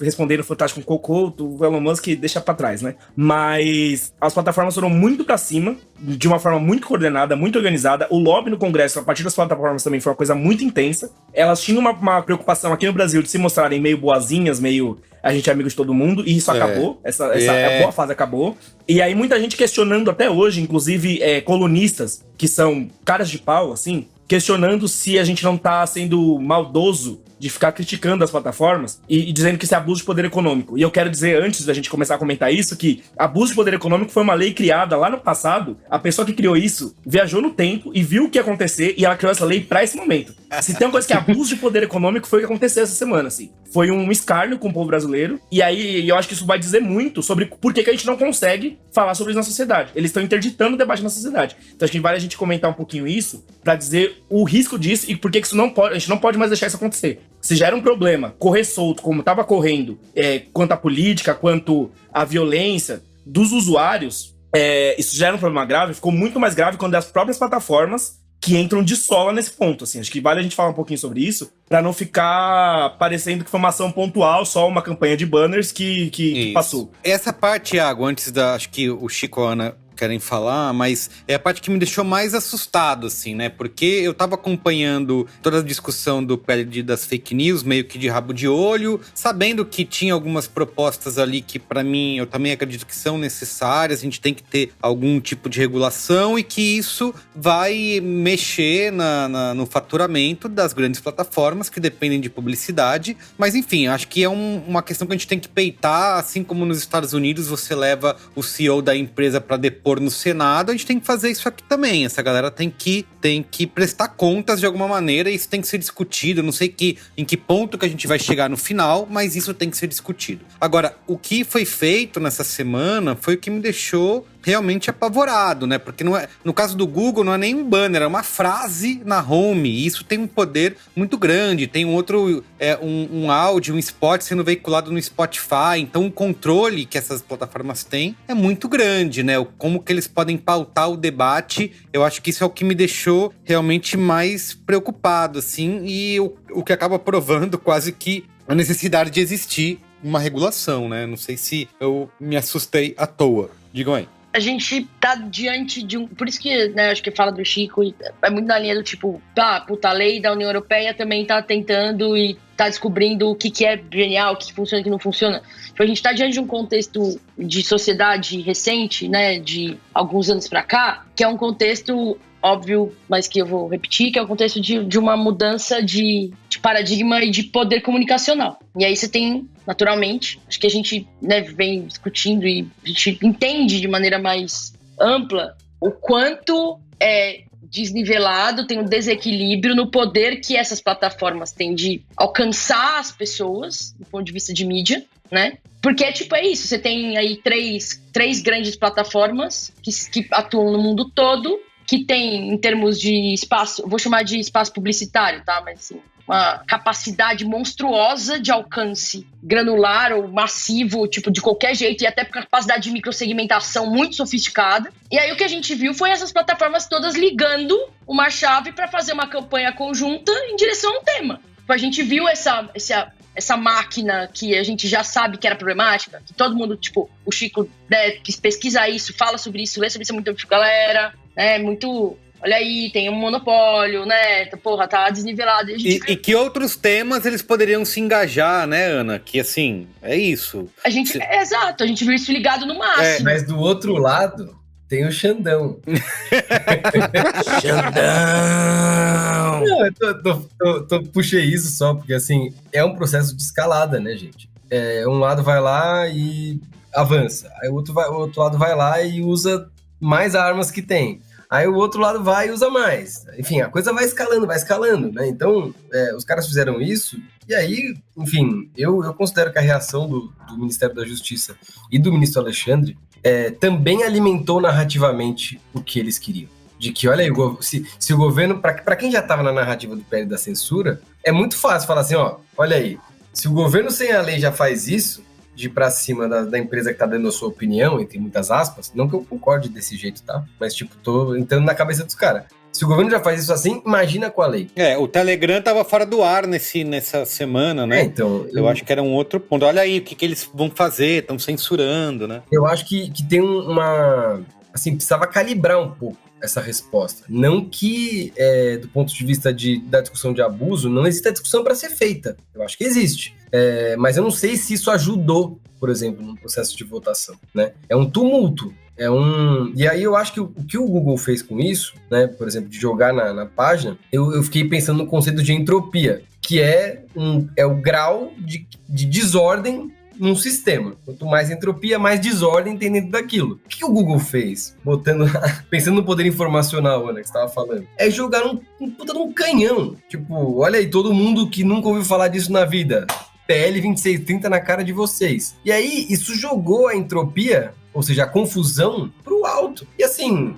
respondendo Fantástico com Cocô, o Elon Musk deixa pra trás, né? Mas as plataformas foram muito pra cima, de uma forma muito coordenada, muito organizada. O lobby no Congresso, a partir das plataformas também, foi uma coisa muito intensa. Elas tinham uma preocupação aqui no Brasil de se mostrarem meio boazinhas, meio a gente é amigo de todo mundo, e isso acabou. Essa boa fase acabou. E aí muita gente questionando até hoje, inclusive colunistas, que são caras de pau, assim, questionando se a gente não tá sendo maldoso de ficar criticando as plataformas e dizendo que isso é abuso de poder econômico. E eu quero dizer, antes da gente começar a comentar isso, que abuso de poder econômico foi uma lei criada lá no passado. A pessoa que criou isso viajou no tempo e viu o que ia acontecer, e ela criou essa lei pra esse momento. Se tem uma coisa que é abuso de poder econômico, foi o que aconteceu essa semana, assim. Foi um escárnio com o povo brasileiro, e aí eu acho que isso vai dizer muito sobre por que a gente não consegue falar sobre isso na sociedade. Eles estão interditando o debate na sociedade. Então acho que vale a gente comentar um pouquinho isso, pra dizer o risco disso e por que isso não pode, a gente não pode mais deixar isso acontecer. Se já era um problema correr solto, como estava correndo, quanto à política, quanto à violência dos usuários, isso já era um problema grave, ficou muito mais grave quando é as próprias plataformas que entram de sola nesse ponto, assim. Acho que vale a gente falar um pouquinho sobre isso, para não ficar parecendo que foi uma ação pontual, só uma campanha de banners que passou. Essa parte, Iago, acho que o Chico e a Ana querem falar, mas é a parte que me deixou mais assustado, assim, né? Porque eu tava acompanhando toda a discussão do PL das fake news, meio que de rabo de olho, sabendo que tinha algumas propostas ali que, pra mim, eu também acredito que são necessárias, a gente tem que ter algum tipo de regulação e que isso vai mexer no faturamento das grandes plataformas que dependem de publicidade, mas enfim, acho que é uma questão que a gente tem que peitar, assim como nos Estados Unidos você leva o CEO da empresa pra depor no Senado, a gente tem que fazer isso aqui também. Essa galera tem que prestar contas de alguma maneira, e isso tem que ser discutido. Não sei em que ponto que a gente vai chegar no final, mas isso tem que ser discutido. Agora, o que foi feito nessa semana foi o que me deixou realmente apavorado, né? Porque no caso do Google não é nem um banner, é uma frase na home, e isso tem um poder muito grande. Tem um outro, um áudio, um spot sendo veiculado no Spotify, então o controle que essas plataformas têm é muito grande, né? Como que eles podem pautar o debate, eu acho que isso é o que me deixou realmente mais preocupado, assim, e o que acaba provando quase que a necessidade de existir uma regulação, né? Não sei se eu me assustei à toa. Digam aí. A gente tá diante de por isso que, né, acho que fala do Chico, é muito na linha do tipo, a lei da União Europeia também tá tentando e tá descobrindo o que é genial, o que funciona e o que não funciona. Então a gente tá diante de um contexto de sociedade recente, né, de alguns anos pra cá, que é um contexto óbvio, mas que eu vou repetir, que é o contexto de uma mudança de paradigma e de poder comunicacional. E aí você tem, naturalmente, acho que a gente, né, vem discutindo e a gente entende de maneira mais ampla o quanto é desnivelado, tem um desequilíbrio no poder que essas plataformas têm de alcançar as pessoas, do ponto de vista de mídia, né? Porque é isso, você tem aí três grandes plataformas que atuam no mundo todo, que tem, em termos de espaço, vou chamar de espaço publicitário, tá? Mas assim, uma capacidade monstruosa de alcance granular ou massivo, de qualquer jeito, e até capacidade de microsegmentação muito sofisticada. E aí o que a gente viu foi essas plataformas todas ligando uma chave para fazer uma campanha conjunta em direção a um tema. A gente viu essa máquina que a gente já sabe que era problemática, que todo mundo, o Chico, né, quis pesquisar isso, fala sobre isso, lê sobre isso, muito galera, né, muito... Olha aí, tem um monopólio, né? Porra, tá desnivelado. E que outros temas eles poderiam se engajar, né, Ana? Que, assim, é isso. Exato, a gente viu isso ligado no máximo. Mas do outro lado, tem o Xandão. Xandão! Não, eu puxei isso só porque, assim, é um processo de escalada, né, gente? Um lado vai lá e avança. Aí o outro lado vai lá e usa mais armas que tem. Aí o outro lado vai e usa mais. Enfim, a coisa vai escalando, né? Então, os caras fizeram isso, e aí, enfim, eu considero que a reação do Ministério da Justiça e do ministro Alexandre também alimentou narrativamente o que eles queriam. De que, olha aí, se o governo, para quem já estava na narrativa do PL da censura, é muito fácil falar assim, olha aí, se o governo sem a lei já faz isso, de ir pra cima da empresa que tá dando a sua opinião, entre muitas aspas, não que eu concorde desse jeito, tá? Mas, tipo, tô entrando na cabeça dos caras. Se o governo já faz isso assim, imagina com a lei. O Telegram tava fora do ar nessa semana, né? Então... Eu acho que era um outro ponto. Olha aí, o que eles vão fazer, estão censurando, né? Eu acho que tem uma... Assim, precisava calibrar um pouco essa resposta. Não que, do ponto de vista da discussão de abuso, não existe a discussão para ser feita. Eu acho que existe. Mas eu não sei se isso ajudou, por exemplo, no processo de votação, né? É um tumulto. E aí eu acho que o que o Google fez com isso, né, por exemplo, de jogar na página, eu fiquei pensando no conceito de entropia, que é o grau de desordem num sistema. Quanto mais entropia, mais desordem tem dentro daquilo. O que o Google fez? Pensando no poder informacional, Ana, que você estava falando. É jogar um puta de um canhão. Tipo, olha aí, todo mundo que nunca ouviu falar disso na vida. PL 2630 na cara de vocês. E aí, isso jogou a entropia, ou seja, a confusão, pro alto. E assim,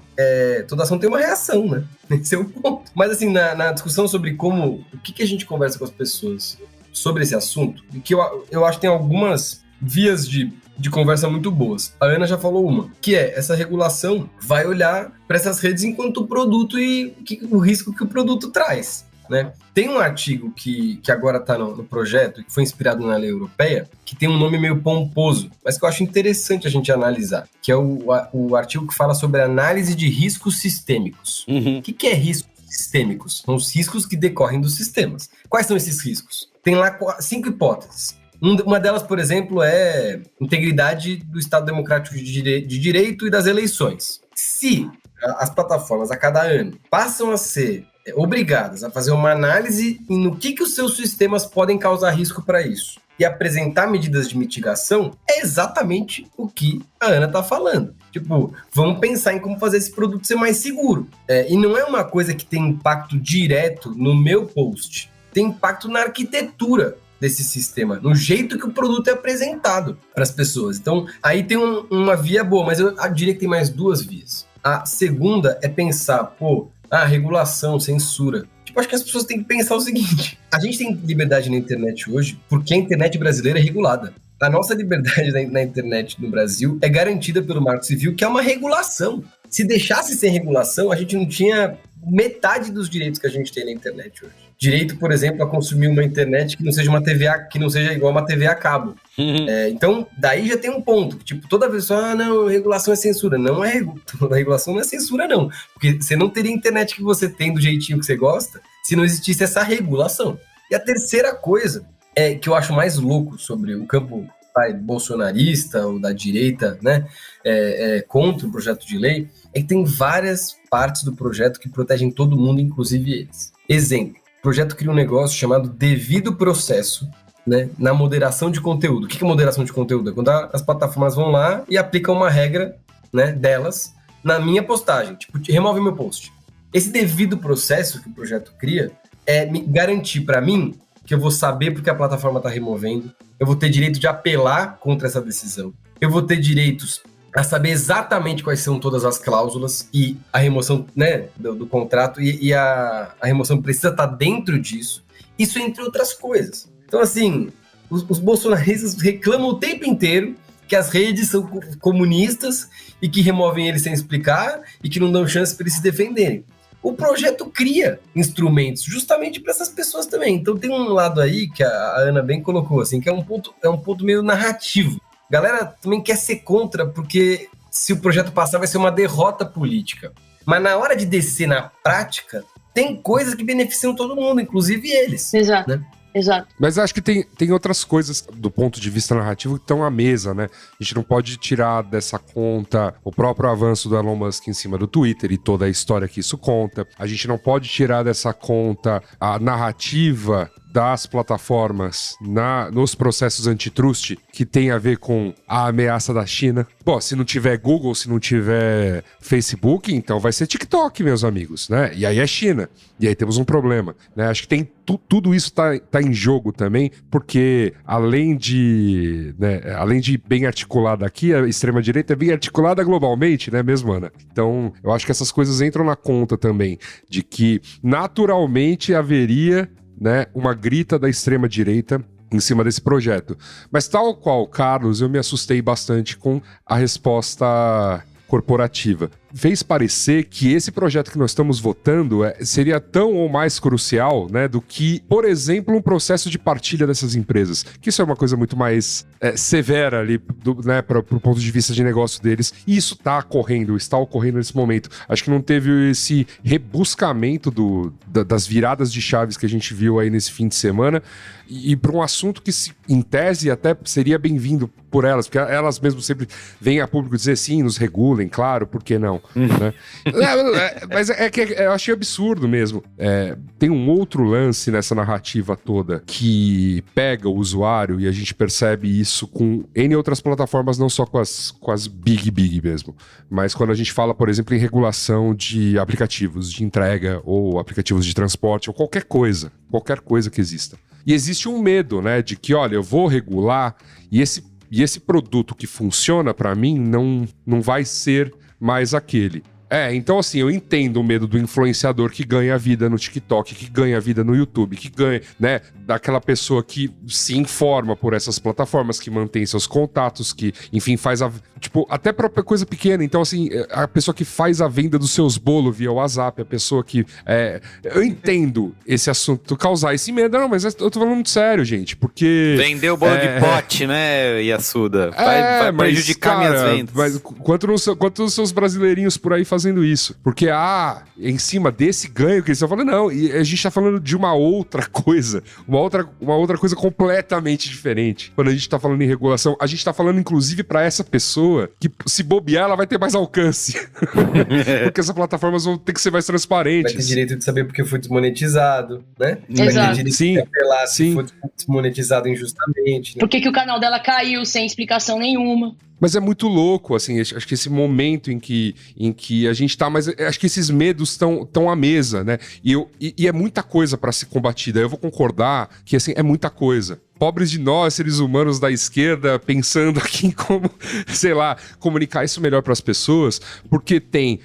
toda ação tem uma reação, né? Esse é o ponto. Mas assim, na discussão sobre o que a gente conversa com as pessoas sobre esse assunto, que eu acho que tem algumas vias de conversa muito boas. A Ana já falou uma, que essa regulação vai olhar para essas redes enquanto produto e o risco que o produto traz, né? Tem um artigo que agora está no projeto, que foi inspirado na lei europeia, que tem um nome meio pomposo, mas que eu acho interessante a gente analisar, que é o artigo que fala sobre análise de riscos sistêmicos. Uhum. O que é riscos sistêmicos? São os riscos que decorrem dos sistemas. Quais são esses riscos? Tem lá 5 hipóteses. Uma delas, por exemplo, é integridade do Estado Democrático de Direito e das eleições. Se as plataformas, a cada ano, passam a ser obrigadas a fazer uma análise no que os seus sistemas podem causar risco para isso e apresentar medidas de mitigação, é exatamente o que a Ana está falando. Tipo, vamos pensar em como fazer esse produto ser mais seguro. E não é uma coisa que tem impacto direto no meu post. Tem impacto na arquitetura desse sistema, no jeito que o produto é apresentado para as pessoas. Então, aí tem uma via boa, mas eu diria que tem mais 2 vias. A segunda é pensar, regulação, censura. Tipo, acho que as pessoas têm que pensar o seguinte: a gente tem liberdade na internet hoje porque a internet brasileira é regulada. A nossa liberdade na internet no Brasil é garantida pelo Marco Civil, que é uma regulação. Se deixasse sem regulação, a gente não tinha metade dos direitos que a gente tem na internet hoje. Direito, por exemplo, a consumir uma internet que não seja uma TV que não seja igual uma TV a cabo. Então, daí já tem um ponto. Tipo, toda vez não, regulação é censura. Não é toda regulação não é censura, não. Porque você não teria internet que você tem do jeitinho que você gosta se não existisse essa regulação. E a terceira coisa que eu acho mais louco sobre o campo bolsonarista ou da direita, né, contra o projeto de lei, é que tem várias partes do projeto que protegem todo mundo, inclusive eles. Exemplo, o projeto cria um negócio chamado devido processo, né, na moderação de conteúdo. O que é moderação de conteúdo? É quando as plataformas vão lá e aplicam uma regra, né, delas na minha postagem. Tipo, remove meu post. Esse devido processo que o projeto cria é me garantir para mim que eu vou saber porque a plataforma está removendo, eu vou ter direito de apelar contra essa decisão, eu vou ter direitos a saber exatamente quais são todas as cláusulas e a remoção, né, do contrato e a remoção precisa estar dentro disso. Isso entre outras coisas. Então, assim, os bolsonaristas reclamam o tempo inteiro que as redes são comunistas e que removem eles sem explicar e que não dão chance para eles se defenderem. O projeto cria instrumentos justamente para essas pessoas também. Então tem um lado aí que a Ana bem colocou, assim, que é um ponto meio narrativo. A galera também quer ser contra, porque se o projeto passar vai ser uma derrota política. Mas na hora de descer na prática, tem coisas que beneficiam todo mundo, inclusive eles. Exato. Né? Exato. Mas acho que tem outras coisas do ponto de vista narrativo que estão à mesa, né? A gente não pode tirar dessa conta o próprio avanço do Elon Musk em cima do Twitter e toda a história que isso conta. A gente não pode tirar dessa conta a narrativa das plataformas nos processos antitrust que tem a ver com a ameaça da China. Bom, se não tiver Google, se não tiver Facebook, então vai ser TikTok, meus amigos, né? E aí é China. E aí temos um problema, né? Acho que tem tudo isso tá em jogo também, porque além de bem articulada aqui, a extrema-direita é bem articulada globalmente, né mesmo, Ana? Então, eu acho que essas coisas entram na conta também, de que naturalmente haveria, né, uma grita da extrema-direita em cima desse projeto. Mas tal qual, Carlos, eu me assustei bastante com a resposta corporativa. Fez parecer que esse projeto que nós estamos votando seria tão ou mais crucial, né, do que, por exemplo, um processo de partilha dessas empresas. Que isso é uma coisa muito mais severa ali, né, para o ponto de vista de negócio deles. E isso está ocorrendo nesse momento. Acho que não teve esse rebuscamento das viradas de chaves que a gente viu aí nesse fim de semana. E para um assunto que, em tese, até seria bem-vindo por elas, porque elas mesmo sempre vêm a público dizer sim, nos regulem, claro, por que não? Né? Mas é que eu achei absurdo mesmo. Tem um outro lance nessa narrativa toda que pega o usuário, e a gente percebe isso com N outras plataformas, não só com as big mesmo, mas quando a gente fala, por exemplo, em regulação de aplicativos de entrega ou aplicativos de transporte ou qualquer coisa que exista. E existe um medo, né, de que, olha, eu vou regular e esse produto que funciona para mim não vai ser mais aquele. Então assim, eu entendo o medo do influenciador que ganha vida no TikTok, que ganha vida no YouTube, que ganha, né, daquela pessoa que se informa por essas plataformas, que mantém seus contatos, que, enfim, faz até própria coisa pequena. Então assim, a pessoa que faz a venda dos seus bolos via WhatsApp, a pessoa que... eu entendo esse assunto causar esse medo, não, mas eu tô falando muito sério, gente, porque... Vendeu o bolo de pote, né, Yasuda? Vai prejudicar minhas vendas. Mas quanto os seus brasileirinhos por aí fazendo isso? Porque, em cima desse ganho que eles estão falando, não, e a gente tá falando de uma outra coisa, uma outra coisa completamente diferente. Quando a gente tá falando em regulação, a gente tá falando, inclusive, pra essa pessoa que, se bobear, ela vai ter mais alcance. Porque essas plataformas vão ter que ser mais transparentes. Vai ter direito de saber porque foi desmonetizado, né? Exato. Vai ter direito de apelar se Sim. foi desmonetizado injustamente. Né? Por que o canal dela caiu sem explicação nenhuma? Mas é muito louco, assim, acho que esse momento em que a gente tá, mas acho que esses medos estão à mesa, né? E é muita coisa para ser combatida. Eu vou concordar que, assim, é muita coisa. Pobres de nós, seres humanos da esquerda, pensando aqui em como, sei lá, comunicar isso melhor para as pessoas, porque tem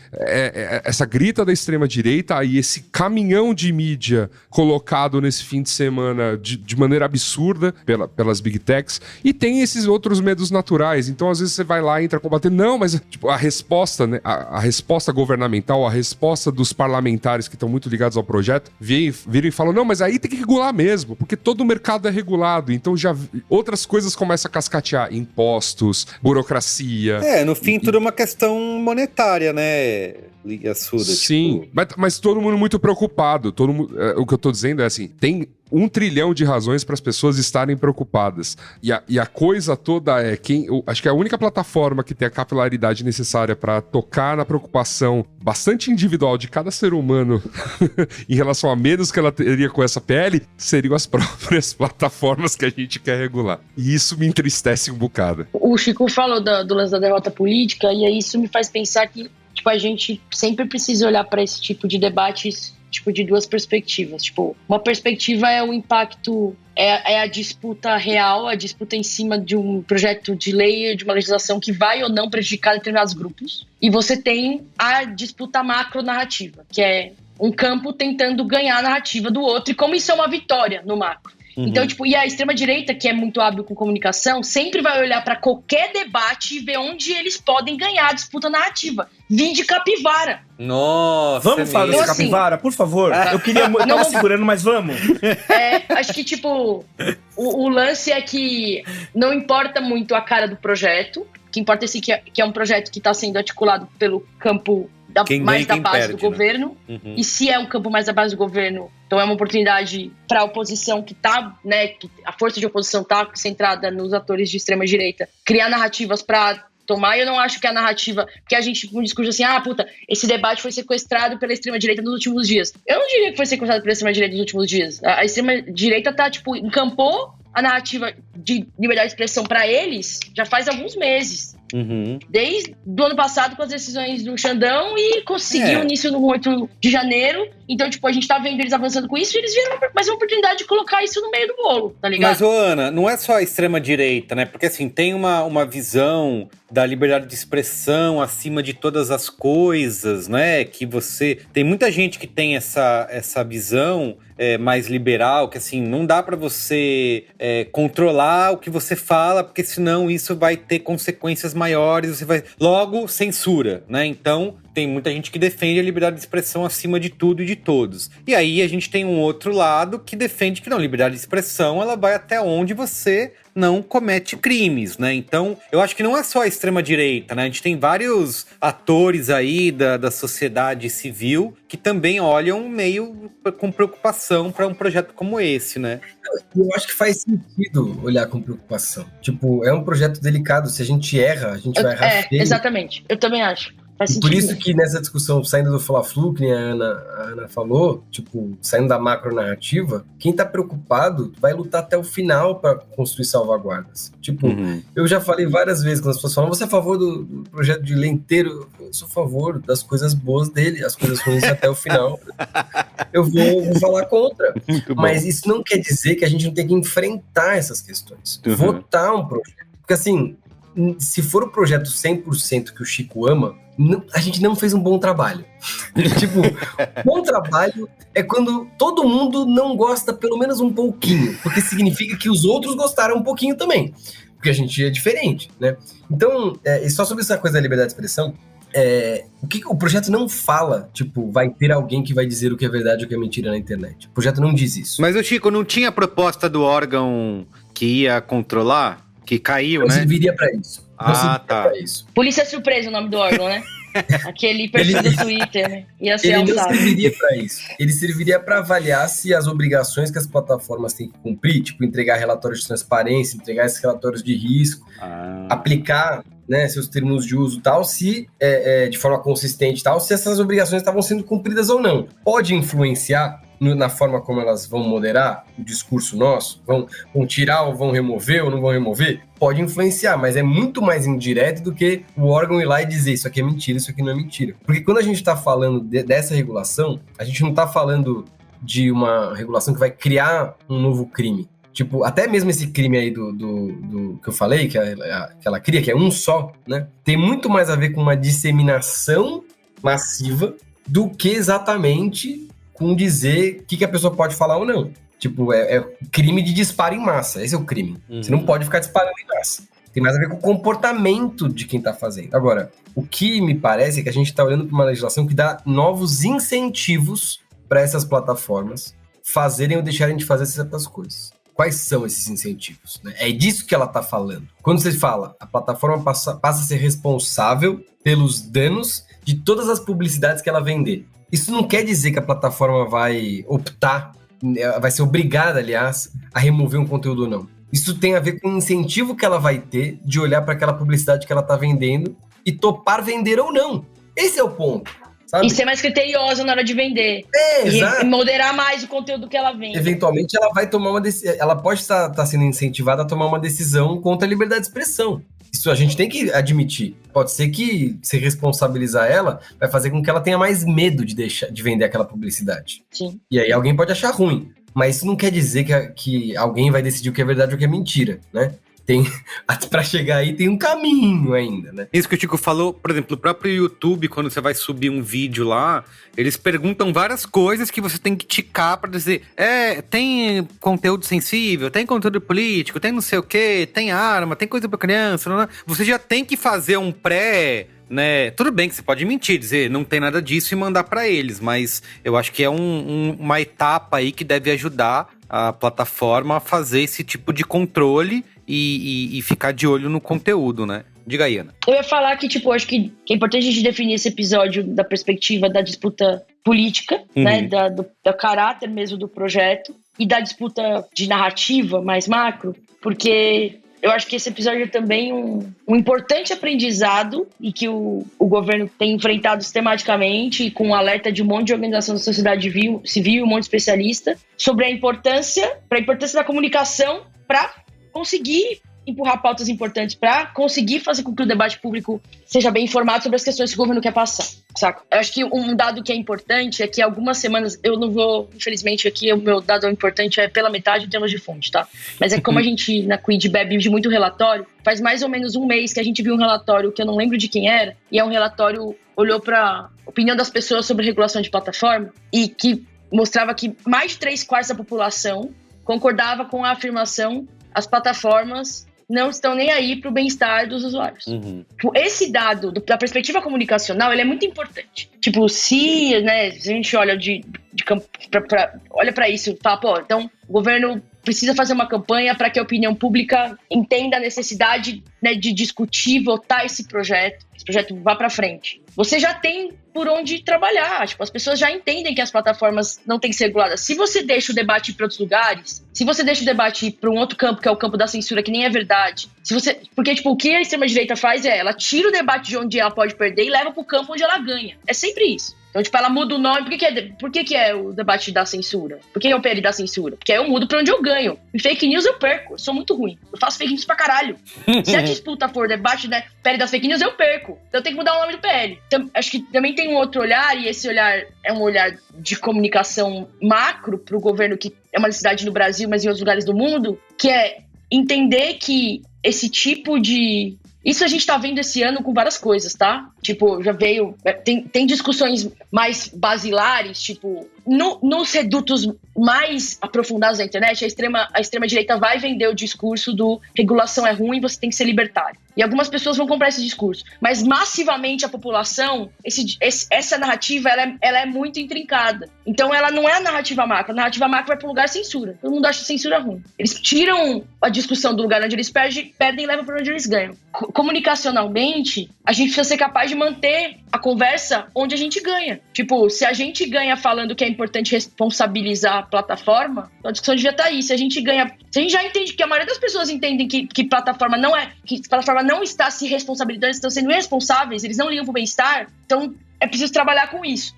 essa grita da extrema-direita e esse caminhão de mídia colocado nesse fim de semana de maneira absurda pelas big techs, e tem esses outros medos naturais. Então, às vezes, você vai lá e entra combatendo. Não, mas tipo, a resposta, né, a resposta governamental, a resposta dos parlamentares que estão muito ligados ao projeto, viram e falam, não, mas aí tem que regular mesmo, porque todo o mercado é regulado. Então já outras coisas começam a cascatear. Impostos, burocracia. No fim, tudo é uma questão monetária, né, Yasuda? Sim, mas todo mundo muito preocupado. O que eu tô dizendo é assim, tem 1 trilhão de razões para as pessoas estarem preocupadas. E a coisa toda acho que a única plataforma que tem a capilaridade necessária para tocar na preocupação bastante individual de cada ser humano em relação a medos que ela teria com essa PL seriam as próprias plataformas que a gente quer regular. E isso me entristece um bocado. O Chico falou do lance da derrota política, e aí isso me faz pensar que a gente sempre precisa olhar para esse tipo de debates de 2 perspectivas. Uma perspectiva é o impacto, é a disputa real, a disputa em cima de um projeto de lei, de uma legislação que vai ou não prejudicar determinados grupos. E você tem a disputa macro-narrativa, que é um campo tentando ganhar a narrativa do outro, e como isso é uma vitória no macro. Uhum. Então, e a extrema-direita, que é muito hábil com comunicação, sempre vai olhar para qualquer debate e ver onde eles podem ganhar a disputa narrativa. Vinde capivara. Nossa, vamos falar desse capivara, por favor? Eu queria... Eu tava segurando, mas vamos. Acho que, o lance é que não importa muito a cara do projeto. O que importa é que é um projeto que está sendo articulado pelo campo mais da base do governo. Uhum. E se é um campo mais da base do governo, então é uma oportunidade para a oposição que tá, né, que a força de oposição está centrada nos atores de extrema direita, criar narrativas para tomar. Eu não acho que a narrativa, porque a gente um discurso assim, esse debate foi sequestrado pela extrema direita nos últimos dias. Eu não diria que foi sequestrado pela extrema direita nos últimos dias. A extrema direita tá encampou a narrativa de liberdade de expressão para eles já faz alguns meses. Uhum. Desde o ano passado, com as decisões do Xandão, e conseguiu início no 8 de janeiro. Então, a gente tá vendo eles avançando com isso, e eles viram mais uma oportunidade de colocar isso no meio do bolo, tá ligado? Mas, Ana, não é só a extrema-direita, né? Porque, assim, tem uma visão da liberdade de expressão acima de todas as coisas, né? Que tem muita gente que tem essa visão mais liberal, que assim, não dá para você controlar o que você fala, porque senão isso vai ter consequências maiores, você vai... Logo, censura, né? Então, tem muita gente que defende a liberdade de expressão acima de tudo e de todos. E aí a gente tem um outro lado que defende que não, liberdade de expressão, ela vai até onde você não comete crimes, né? Então, eu acho que não é só a extrema-direita, né? A gente tem vários atores aí da sociedade civil que também olham meio com preocupação para um projeto como esse, né? Eu acho que faz sentido olhar com preocupação. Tipo, é um projeto delicado. Se a gente erra, a gente vai errar feio. Exatamente. Eu também acho. E por isso que nessa discussão, saindo do Fla-Flu, que nem a Ana falou, tipo, saindo da macronarrativa, quem tá preocupado vai lutar até o final para construir salvaguardas. Tipo, eu já falei várias vezes, quando as pessoas falam, você é a favor do projeto de lei inteiro? Eu sou a favor das coisas boas dele, as coisas ruins até o final. Eu vou falar contra. Mas isso não quer dizer que a gente não tem que enfrentar essas questões. Votar um projeto. Porque assim, se for o projeto 100% que o Chico ama, a gente não fez um bom trabalho. Tipo, bom trabalho é quando todo mundo não gosta pelo menos um pouquinho, porque significa que os outros gostaram um pouquinho também, porque a gente é diferente, né? Então, e só sobre essa coisa da liberdade de expressão, o que o projeto não fala, tipo, vai ter alguém que vai dizer o que é verdade e o que é mentira na internet. O projeto não diz isso. Mas, Chico, não tinha proposta do órgão que ia controlar? Que caiu, não né? Não serviria pra isso. Tá. Pra isso. Polícia Surpresa, o nome do órgão, né? Aquele perfil do Twitter, né? Ia ser ele alçado. Não serviria pra isso. Ele serviria pra avaliar se as obrigações que as plataformas têm que cumprir, tipo, entregar relatórios de transparência, entregar esses relatórios de risco, aplicar, né, seus termos de uso e tal, se de forma consistente e tal, se essas obrigações estavam sendo cumpridas ou não. Pode influenciar na forma como elas vão moderar o discurso nosso? Vão tirar ou vão remover ou não vão remover? Pode influenciar, mas é muito mais indireto do que o órgão ir lá e dizer isso aqui é mentira, isso aqui não é mentira. Porque quando a gente está falando dessa regulação, a gente não está falando de uma regulação que vai criar um novo crime. Tipo, até mesmo esse crime aí do que eu falei, que ela cria, que é um só, né? Tem muito mais a ver com uma disseminação massiva do que exatamente com dizer o que a pessoa pode falar ou não. Tipo, é crime de disparo em massa. Esse é o crime. Você não pode ficar disparando em massa. Tem mais a ver com o comportamento de quem tá fazendo. Agora, o que me parece é que a gente tá olhando para uma legislação que dá novos incentivos para essas plataformas fazerem ou deixarem de fazer certas coisas. Quais são esses incentivos? Né? É disso que ela tá falando. Quando você fala, a plataforma passa a ser responsável pelos danos de todas as publicidades que ela vender. Isso não quer dizer que a plataforma vai optar, vai ser obrigada, aliás, a remover um conteúdo ou não. Isso tem a ver com o incentivo que ela vai ter de olhar para aquela publicidade que ela está vendendo e topar vender ou não. Esse é o ponto, sabe? E ser mais criteriosa na hora de vender. Exato. E moderar mais o conteúdo que ela vende. Eventualmente, ela vai tomar uma decisão. Ela pode estar sendo incentivada a tomar uma decisão contra a liberdade de expressão. Isso a gente tem que admitir. Pode ser que se responsabilizar ela vai fazer com que ela tenha mais medo de vender aquela publicidade. Sim. E aí alguém pode achar ruim. Mas isso não quer dizer que alguém vai decidir o que é verdade ou o que é mentira, né? Pra chegar aí tem um caminho ainda, né? Isso que o Chico falou, por exemplo, o próprio YouTube, quando você vai subir um vídeo lá, eles perguntam várias coisas que você tem que ticar pra dizer, tem conteúdo sensível, tem conteúdo político, tem não sei o quê, tem arma, tem coisa pra criança, não. Você já tem que fazer um pré... Né? Tudo bem que você pode mentir, dizer não tem nada disso e mandar pra eles, mas eu acho que é uma etapa aí que deve ajudar a plataforma a fazer esse tipo de controle e ficar de olho no conteúdo, né? Diga aí, Ana. Eu ia falar que, tipo, acho que é importante a gente definir esse episódio da perspectiva da disputa política, né? Do caráter mesmo do projeto e da disputa de narrativa mais macro, porque... Eu acho que esse episódio é também um importante aprendizado e que o governo tem enfrentado sistematicamente com o alerta de um monte de organização da sociedade civil e um monte de especialista sobre a importância da comunicação para conseguir empurrar pautas importantes, para conseguir fazer com que o debate público seja bem informado sobre as questões que o governo quer passar, saca? Eu acho que um dado que é importante é que algumas semanas, eu não vou, infelizmente aqui o meu dado importante é pela metade em termos de fonte, tá? Mas é como a gente na Quid bebe de muito relatório, faz mais ou menos um mês que a gente viu um relatório que eu não lembro de quem era, e é um relatório, olhou para opinião das pessoas sobre regulação de plataforma, e que mostrava que mais de 3/4 da população concordava com a afirmação: as plataformas não estão nem aí para o bem-estar dos usuários. Esse dado, da perspectiva comunicacional, ele é muito importante. Tipo, se a gente olha olha para isso e fala, pô, então o governo precisa fazer uma campanha para que a opinião pública entenda a necessidade, né, de discutir, votar esse projeto vá para frente. Você já tem por onde trabalhar. Tipo, as pessoas já entendem que as plataformas não têm que ser reguladas. Se você deixa o debate ir para outros lugares, se você deixa o debate ir para um outro campo, que é o campo da censura, que nem é verdade, porque, tipo, o que a extrema-direita faz ela tira o debate de onde ela pode perder e leva para o campo onde ela ganha. É sempre isso. Então, tipo, ela muda o nome. Por que é o debate da censura? Por que é o PL da censura? Porque aí eu mudo pra onde eu ganho. Em fake news eu perco. Eu sou muito ruim. Eu faço fake news pra caralho. Se a disputa for debate da PL das fake news, eu perco. Então eu tenho que mudar o nome do PL. Então, acho que também tem um outro olhar, e esse olhar é um olhar de comunicação macro pro governo, que é uma necessidade no Brasil, mas em outros lugares do mundo, que é entender que esse tipo de... Isso a gente tá vendo esse ano com várias coisas, tá? Tipo, já veio... Tem discussões mais basilares, tipo... Nos redutos mais aprofundados da internet, a extrema-direita vai vender o discurso do regulação é ruim, você tem que ser libertário. E algumas pessoas vão comprar esse discurso. Mas massivamente a população, essa narrativa, ela é muito intrincada. Então ela não é a narrativa macro. A narrativa macro vai para um lugar censura. Todo mundo acha censura ruim. Eles tiram a discussão do lugar onde eles perdem e levam para onde eles ganham. Comunicacionalmente, a gente precisa ser capaz de manter a conversa onde a gente ganha. Tipo, se a gente ganha falando que é importante responsabilizar a plataforma, a discussão devia estar aí. Se a gente já entende que a maioria das pessoas entendem que plataforma não está se responsabilizando, estão sendo irresponsáveis, eles não ligam pro bem-estar, então é preciso trabalhar com isso.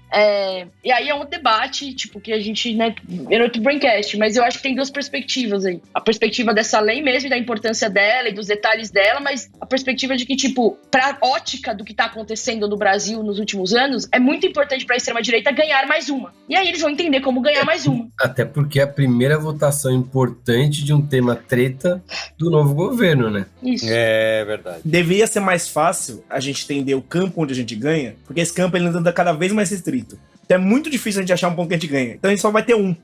E aí é um debate, tipo, que a gente, né, é outro Braincast, mas eu acho que tem duas perspectivas aí. A perspectiva dessa lei mesmo, e da importância dela e dos detalhes dela, mas a perspectiva de que, tipo, pra ótica do que tá acontecendo no Brasil nos últimos anos, é muito importante pra extrema-direita ganhar mais uma. E aí eles vão entender como ganhar mais uma. Até porque é a primeira votação importante de um tema treta do novo governo, né? Isso. É verdade. Deveria ser mais fácil a gente entender o campo onde a gente ganha, porque esse campo ele anda cada vez mais restrito. Então é muito difícil a gente achar um ponto que a gente ganha. Então a gente só vai ter um.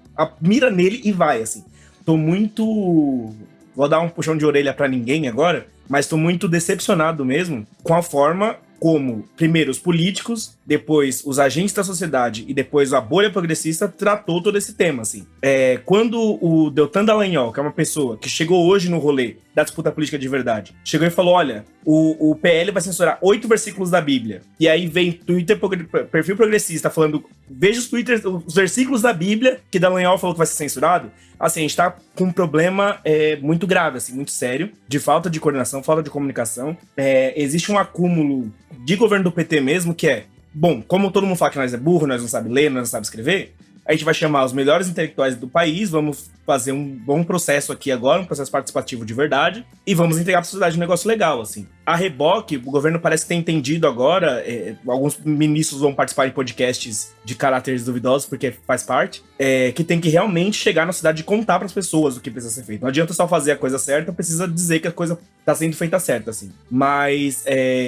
Mira nele e vai, assim. Tô muito... Vou dar um puxão de orelha pra ninguém agora, mas tô muito decepcionado mesmo com a forma como, primeiro, os políticos, depois os agentes da sociedade e depois a bolha progressista tratou todo esse tema, assim. Quando o Deltan Dallagnol, que é uma pessoa que chegou hoje no rolê da disputa política de verdade, chegou e falou, olha, o PL vai censurar 8 versículos da Bíblia. E aí vem perfil progressista falando, veja os versículos da Bíblia que Dallagnol falou que vai ser censurado. Assim, a gente tá com um problema muito grave, assim, muito sério, de falta de coordenação, falta de comunicação. Existe um acúmulo de governo do PT mesmo, que é, bom, como todo mundo fala que nós é burro, nós não sabe ler, nós não sabe escrever, a gente vai chamar os melhores intelectuais do país, vamos fazer um bom processo aqui agora, um processo participativo de verdade, e vamos entregar para a sociedade um negócio legal, assim. A reboque, o governo parece ter entendido agora, alguns ministros vão participar de podcasts de caráteres duvidosos, porque faz parte, que tem que realmente chegar na cidade e contar para as pessoas o que precisa ser feito. Não adianta só fazer a coisa certa, precisa dizer que a coisa está sendo feita certa, assim. Mas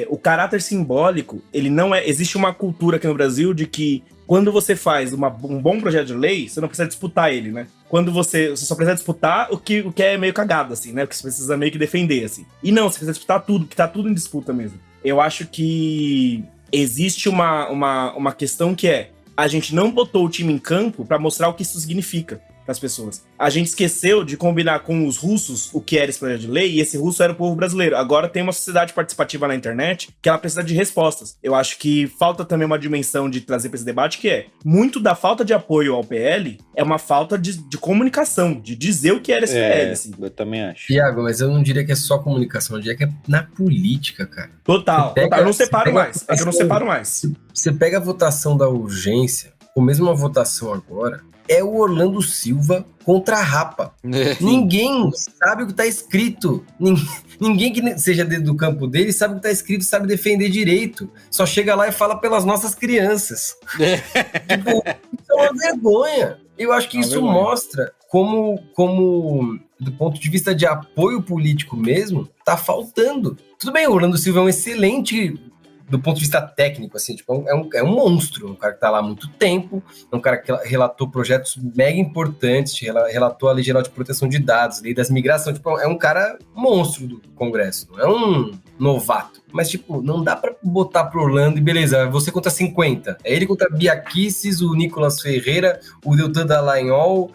o caráter simbólico, ele não é... Existe uma cultura aqui no Brasil de que quando você faz um bom projeto de lei, você não precisa disputar ele, né? Quando você só precisa disputar o que é meio cagado, assim, né? O que você precisa meio que defender, assim. E não, você precisa disputar tudo, que tá tudo em disputa mesmo. Eu acho que existe uma questão que é, a gente não botou o time em campo pra mostrar o que isso significa para as pessoas. A gente esqueceu de combinar com os russos o que era esse projeto de lei, e esse russo era o povo brasileiro. Agora tem uma sociedade participativa na internet que ela precisa de respostas. Eu acho que falta também uma dimensão de trazer para esse debate, que é, muito da falta de apoio ao PL é uma falta de comunicação, de dizer o que era esse PL, assim. Eu também acho. Tiago, mas eu não diria que é só comunicação, eu diria que é na política, cara. Total. Eu não separo mais. É que eu não separo mais. Você pega a votação da urgência, ou mesmo a votação agora, é o Orlando Silva contra a Rapa. Ninguém sabe o que tá escrito. Ninguém que seja dentro do campo dele sabe o que tá escrito, sabe defender direito. Só chega lá e fala pelas nossas crianças. Tipo, isso é uma vergonha. Eu acho que isso mostra como, do ponto de vista de apoio político mesmo, tá faltando. Tudo bem, o Orlando Silva é um excelente do ponto de vista técnico, assim, tipo, é um monstro, um cara que tá lá há muito tempo, é um cara que relatou projetos mega importantes, relatou a Lei Geral de Proteção de Dados, Lei das Migrações, tipo, é um cara monstro do Congresso, não é um novato. Mas, tipo, não dá pra botar pro Orlando e beleza, você contra 50. É ele contra Bia Kicis, o Nicolas Ferreira, o Deltan Dallagnol,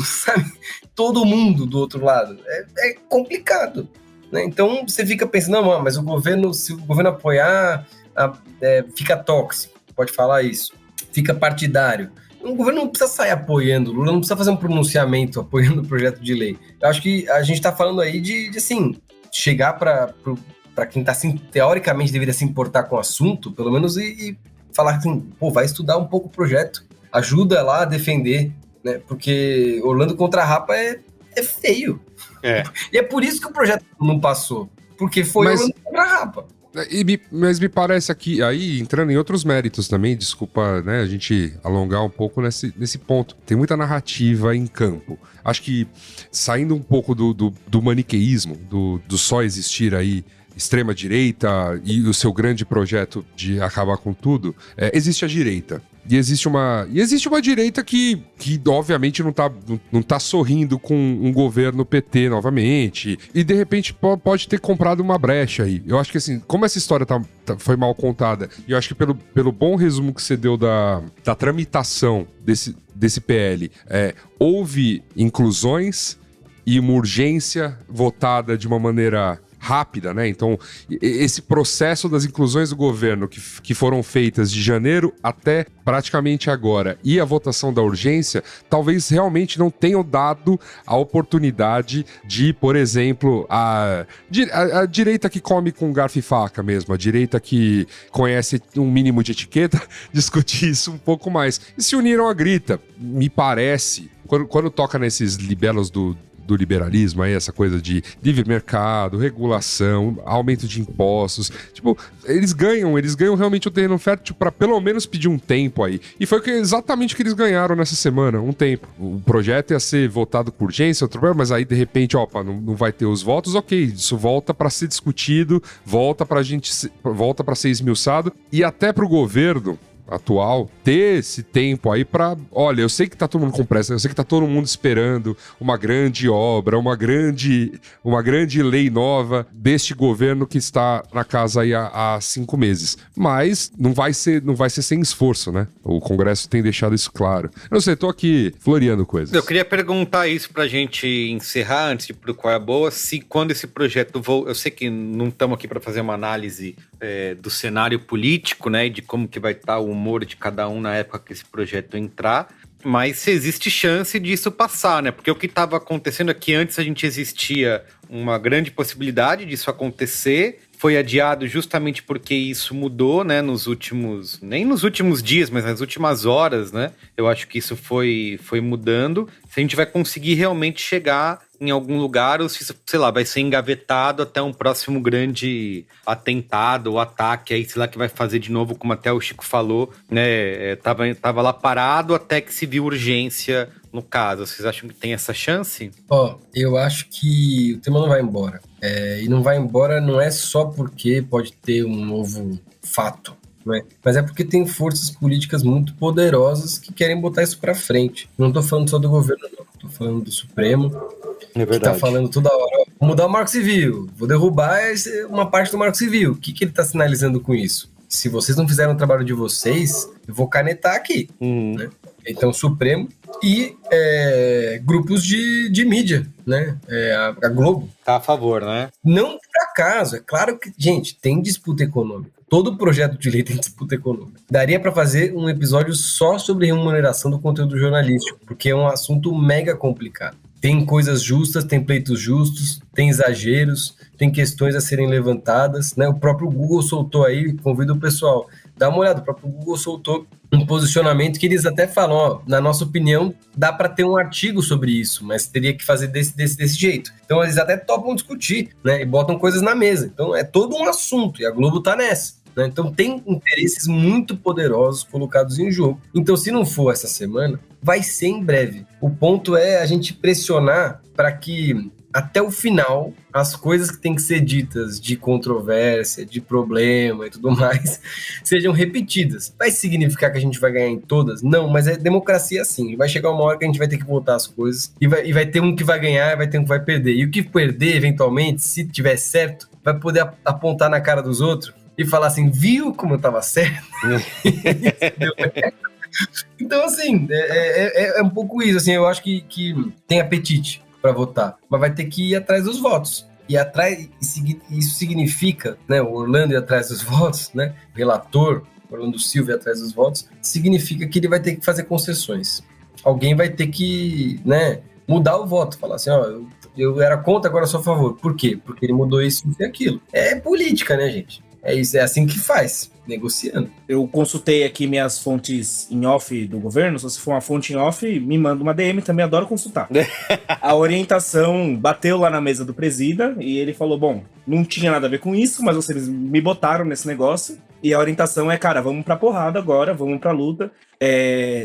sabe? Todo mundo do outro lado. É complicado. Né? Então, você fica pensando, não, mas o governo, se o governo apoiar, fica tóxico, pode falar isso. Fica partidário. O governo não precisa sair apoiando, o Lula não precisa fazer um pronunciamento apoiando o projeto de lei. Eu acho que a gente tá falando aí de assim, chegar para quem tá, assim, teoricamente deveria se importar com o assunto, pelo menos, e falar assim, pô, vai estudar um pouco o projeto, ajuda lá a defender, né? Porque Orlando contra a Rapa é feio. E é por isso que o projeto não passou, porque foi Orlando contra a Rapa. Mas me parece aqui, aí entrando em outros méritos também, desculpa, né, a gente alongar um pouco nesse ponto. Tem muita narrativa em campo. Acho que saindo um pouco do maniqueísmo, do só existir aí extrema-direita e o seu grande projeto de acabar com tudo, existe a direita. E existe uma direita que obviamente não tá sorrindo com um governo PT novamente. E de repente pode ter comprado uma brecha aí. Eu acho que assim, como essa história foi mal contada, e eu acho que pelo bom resumo que você deu da tramitação desse PL, houve inclusões e uma urgência votada de uma maneira rápida, né? Então, esse processo das inclusões do governo que foram feitas de janeiro até praticamente agora e a votação da urgência, talvez realmente não tenham dado a oportunidade de, por exemplo, a direita que come com garfo e faca mesmo, a direita que conhece um mínimo de etiqueta, discutir isso um pouco mais. E se uniram à grita, me parece, quando toca nesses libelos do liberalismo, aí essa coisa de livre mercado, regulação, aumento de impostos, tipo, eles ganham realmente o terreno fértil para pelo menos pedir um tempo aí. E foi exatamente o que eles ganharam nessa semana, um tempo. O projeto ia ser votado por urgência, mas aí de repente, não vai ter os votos, ok, isso volta para ser discutido, volta para ser esmiuçado, e até pro governo atual, ter esse tempo aí pra... Olha, eu sei que tá todo mundo com pressa, eu sei que tá todo mundo esperando uma grande obra, uma grande lei nova deste governo que está na casa aí há 5 meses. Mas não vai ser sem esforço, né? O Congresso tem deixado isso claro. Eu não sei, tô aqui floreando coisas. Eu queria perguntar isso pra gente encerrar, antes de ir pro Qual é a Boa, se quando esse projeto... Eu sei que não estamos aqui para fazer uma análise do cenário político, né? E de como que vai estar o humor de cada um na época que esse projeto entrar, mas se existe chance disso passar, né? Porque o que estava acontecendo é que antes a gente existia uma grande possibilidade disso acontecer, foi adiado justamente porque isso mudou, né, nem nos últimos dias, mas nas últimas horas, né? Eu acho que isso foi mudando. Se a gente vai conseguir realmente chegar em algum lugar ou se, sei lá, vai ser engavetado até um próximo grande atentado ou ataque aí, sei lá, que vai fazer de novo, como até o Chico falou, né? Tava lá parado até que se viu urgência no caso. Vocês acham que tem essa chance? Eu acho que o tema não vai embora. E não vai embora não é só porque pode ter um novo fato, né? Mas é porque tem forças políticas muito poderosas que querem botar isso pra frente. Não tô falando só do governo, não. Tô falando do Supremo, que tá falando toda hora, vou mudar o Marco Civil, vou derrubar uma parte do Marco Civil. O que ele tá sinalizando com isso? Se vocês não fizeram o trabalho de vocês, eu vou canetar aqui, né? Então, Supremo e grupos de mídia, né? A Globo. Tá a favor, né? Não por acaso. É claro que, gente, tem disputa econômica. Todo projeto de lei tem disputa econômica. Daria para fazer um episódio só sobre remuneração do conteúdo jornalístico, porque é um assunto mega complicado. Tem coisas justas, tem pleitos justos, tem exageros, tem questões a serem levantadas, né? O próprio Google soltou aí, convido o pessoal, dá uma olhada, o próprio Google soltou um posicionamento que eles até falam, na nossa opinião, dá para ter um artigo sobre isso, mas teria que fazer desse jeito. Então eles até topam discutir, né? E botam coisas na mesa. Então é todo um assunto, e a Globo tá nessa, né? Então tem interesses muito poderosos colocados em jogo. Então se não for essa semana, vai ser em breve. O ponto é a gente pressionar para que até o final, as coisas que têm que ser ditas de controvérsia, de problema e tudo mais, sejam repetidas. Vai significar que a gente vai ganhar em todas? Não, mas é democracia assim. Vai chegar uma hora que a gente vai ter que votar as coisas e vai ter um que vai ganhar e vai ter um que vai perder. E o que perder, eventualmente, se tiver certo, vai poder apontar na cara dos outros e falar assim, viu como eu tava certo? Então, assim, é um pouco isso. Assim, eu acho que tem apetite para votar, mas vai ter que ir atrás dos votos. E isso significa, né, o Orlando ir atrás dos votos, né, o relator, Orlando Silva ir atrás dos votos, significa que ele vai ter que fazer concessões. Alguém vai ter que, né, mudar o voto, falar assim, ó, eu era contra, agora sou a favor. Por quê? Porque ele mudou isso e aquilo. É política, né, gente? É isso, é assim que faz, negociando. Eu consultei aqui minhas fontes em off do governo. Se você for uma fonte em off, me manda uma DM, também adoro consultar. A orientação bateu lá na mesa do presida e ele falou, bom, não tinha nada a ver com isso, mas vocês me botaram nesse negócio. E a orientação é, cara, vamos pra porrada agora, vamos pra luta.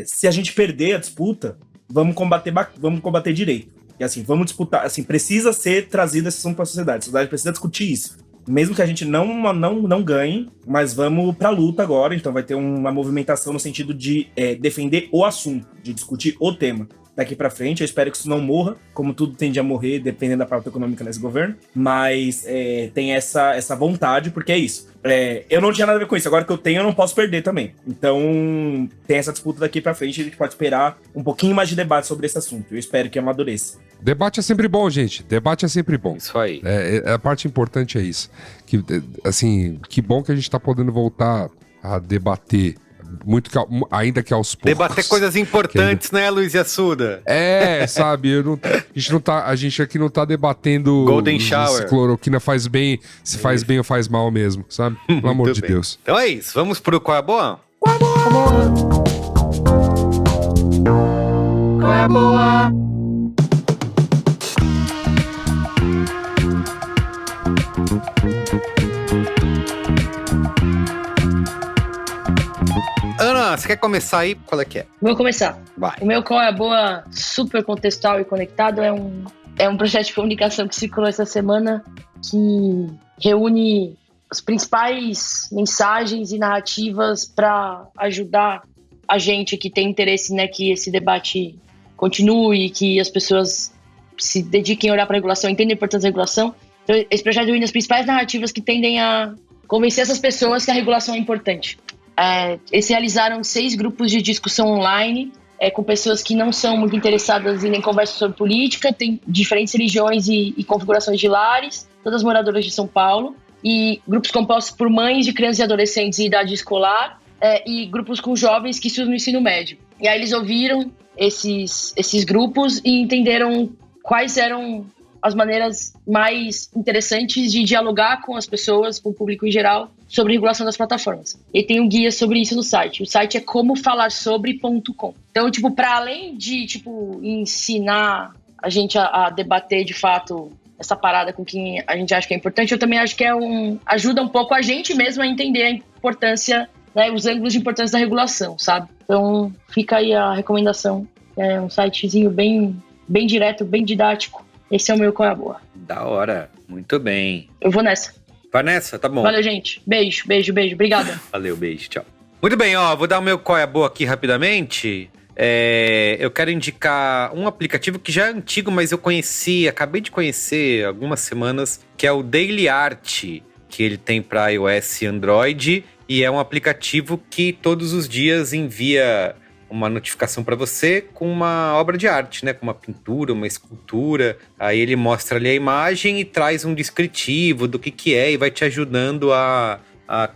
Se a gente perder a disputa, vamos combater direito. E assim, vamos disputar, assim, precisa ser trazido esse assunto pra sociedade. A sociedade precisa discutir isso. Mesmo que a gente não ganhe, mas vamos pra luta agora. Então vai ter uma movimentação no sentido de defender o assunto, de discutir o tema. Daqui pra frente, eu espero que isso não morra, como tudo tende a morrer, dependendo da pauta econômica nesse governo. Mas tem essa vontade, porque é isso. Eu não tinha nada a ver com isso, agora que eu tenho, eu não posso perder também. Então, tem essa disputa daqui pra frente, a gente pode esperar um pouquinho mais de debate sobre esse assunto. Eu espero que amadureça. Debate é sempre bom, gente. Debate é sempre bom. Isso aí. A parte importante é isso. Que, assim, que bom que a gente tá podendo voltar a debater. Ainda que aos poucos. Debater coisas importantes, né, Luiz Assuda? Sabe, a gente aqui não tá debatendo Golden Shower. Se cloroquina faz bem, se faz bem ou faz mal mesmo, sabe? Pelo amor de Deus. Então é isso, vamos pro Qual é a Boa? Qual é a boa? Ana, você quer começar aí? Qual é que é? Vou começar. Vai. O meu Qual é a Boa, super contextual e conectado, é um projeto de comunicação que circulou essa semana, que reúne as principais mensagens e narrativas para ajudar a gente que tem interesse, né, que esse debate continue, que as pessoas se dediquem a olhar para a regulação, entendam a importância da regulação. Então, esse projeto reúne as principais narrativas que tendem a convencer essas pessoas que a regulação é importante. Eles realizaram 6 grupos de discussão online, com pessoas que não são muito interessadas em nem conversa sobre política, tem diferentes religiões e configurações de lares, todas moradoras de São Paulo, e grupos compostos por mães de crianças e adolescentes em idade escolar, e grupos com jovens que estudam no ensino médio. E aí eles ouviram esses grupos e entenderam quais eram as maneiras mais interessantes de dialogar com as pessoas, com o público em geral, sobre regulação das plataformas. E tem um guia sobre isso no site. O site é comofalarssobre.com. Então, para além de, ensinar a gente a debater, de fato, essa parada com quem a gente acha que é importante, eu também acho que ajuda um pouco a gente mesmo a entender a importância, né, os ângulos de importância da regulação, sabe? Então, fica aí a recomendação. É um sitezinho bem direto, bem didático. Esse é o meu Qual é a Boa. Da hora. Muito bem. Eu vou nessa. Vai nessa? Tá bom. Valeu, gente. Beijo. Obrigada. Valeu, beijo. Tchau. Muito bem, vou dar o meu Qual é a Boa aqui rapidamente. Eu quero indicar um aplicativo que já é antigo, mas eu acabei de conhecer há algumas semanas, que é o Daily Art, que ele tem para iOS e Android, e é um aplicativo que todos os dias envia uma notificação para você com uma obra de arte, né? Com uma pintura, uma escultura. Aí ele mostra ali a imagem e traz um descritivo do que é e vai te ajudando a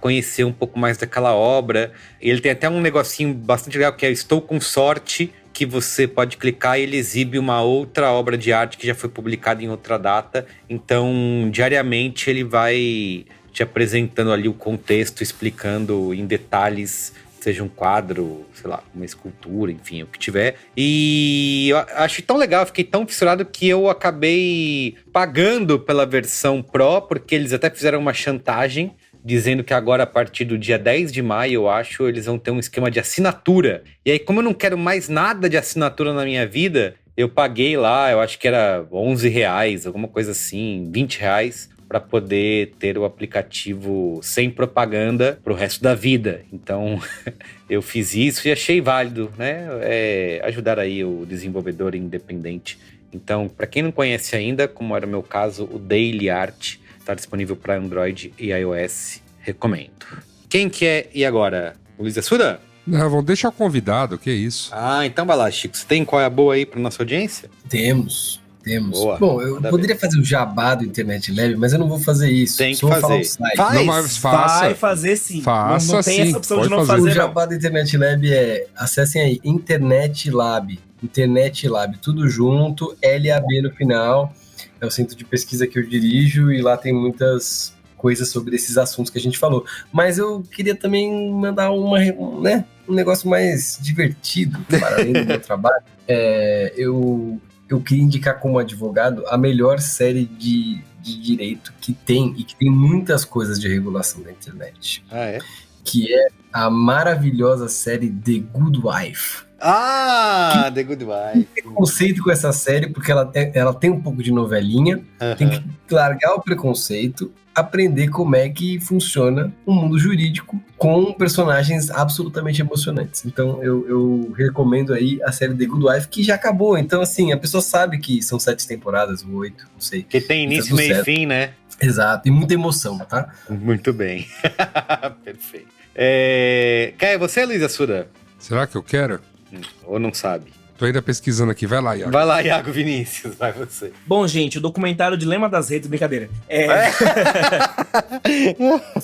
conhecer um pouco mais daquela obra. Ele tem até um negocinho bastante legal que é Estou com Sorte, que você pode clicar e ele exibe uma outra obra de arte que já foi publicada em outra data. Então, diariamente ele vai te apresentando ali o contexto, explicando em detalhes, seja um quadro, sei lá, uma escultura, enfim, o que tiver. E eu acho tão legal, fiquei tão fissurado que eu acabei pagando pela versão Pro, porque eles até fizeram uma chantagem, dizendo que agora, a partir do dia 10 de maio, eu acho, eles vão ter um esquema de assinatura. E aí, como eu não quero mais nada de assinatura na minha vida, eu paguei lá, eu acho que era R$11, alguma coisa assim, R$20, para poder ter o aplicativo sem propaganda pro resto da vida. Então, eu fiz isso e achei válido, né? Ajudar aí o desenvolvedor independente. Então, para quem não conhece ainda, como era o meu caso, o Daily Art está disponível para Android e iOS. Recomendo. Quem que é e agora? O Luiz Assuda? Não, vamos deixar o convidado, que isso. Ah, então vai lá, Chico. Você tem qual é a boa aí para nossa audiência? Temos. Boa, Bom, eu poderia fazer o jabá do Internet Lab, mas eu não vou fazer isso. Tem que Só vou falar fazer. o site. Não, mas faça. Vai fazer sim. Faça não tem sim, essa opção de pode não fazer. O fazer, não. jabá do Internet Lab acessem aí, Internet Lab. Internet Lab, tudo junto, LAB no final. É o centro de pesquisa que eu dirijo e lá tem muitas coisas sobre esses assuntos que a gente falou. Mas eu queria também mandar um negócio mais divertido para além do meu trabalho. Eu queria indicar como advogado a melhor série de direito que tem, e que tem muitas coisas de regulação da internet. Ah, é? Que é a maravilhosa série The Good Wife. Ah, The Good Wife. Preconceito com essa série, porque ela tem um pouco de novelinha, tem que largar o preconceito, aprender como é que funciona o mundo jurídico com personagens absolutamente emocionantes. Então eu recomendo aí a série The Good Wife, que já acabou. Então assim, a pessoa sabe que são 7 temporadas, ou 8, não sei. Que tem início, meio e fim, né? Exato, e muita emoção, tá? Muito bem. Perfeito. Quer você, Luiz Assuda? Será que eu quero? Ou não sabe? Tô ainda pesquisando aqui, vai lá, Iago. Vai lá, Iago Vinícius, vai você. Bom, gente, o documentário Dilema das Redes, brincadeira.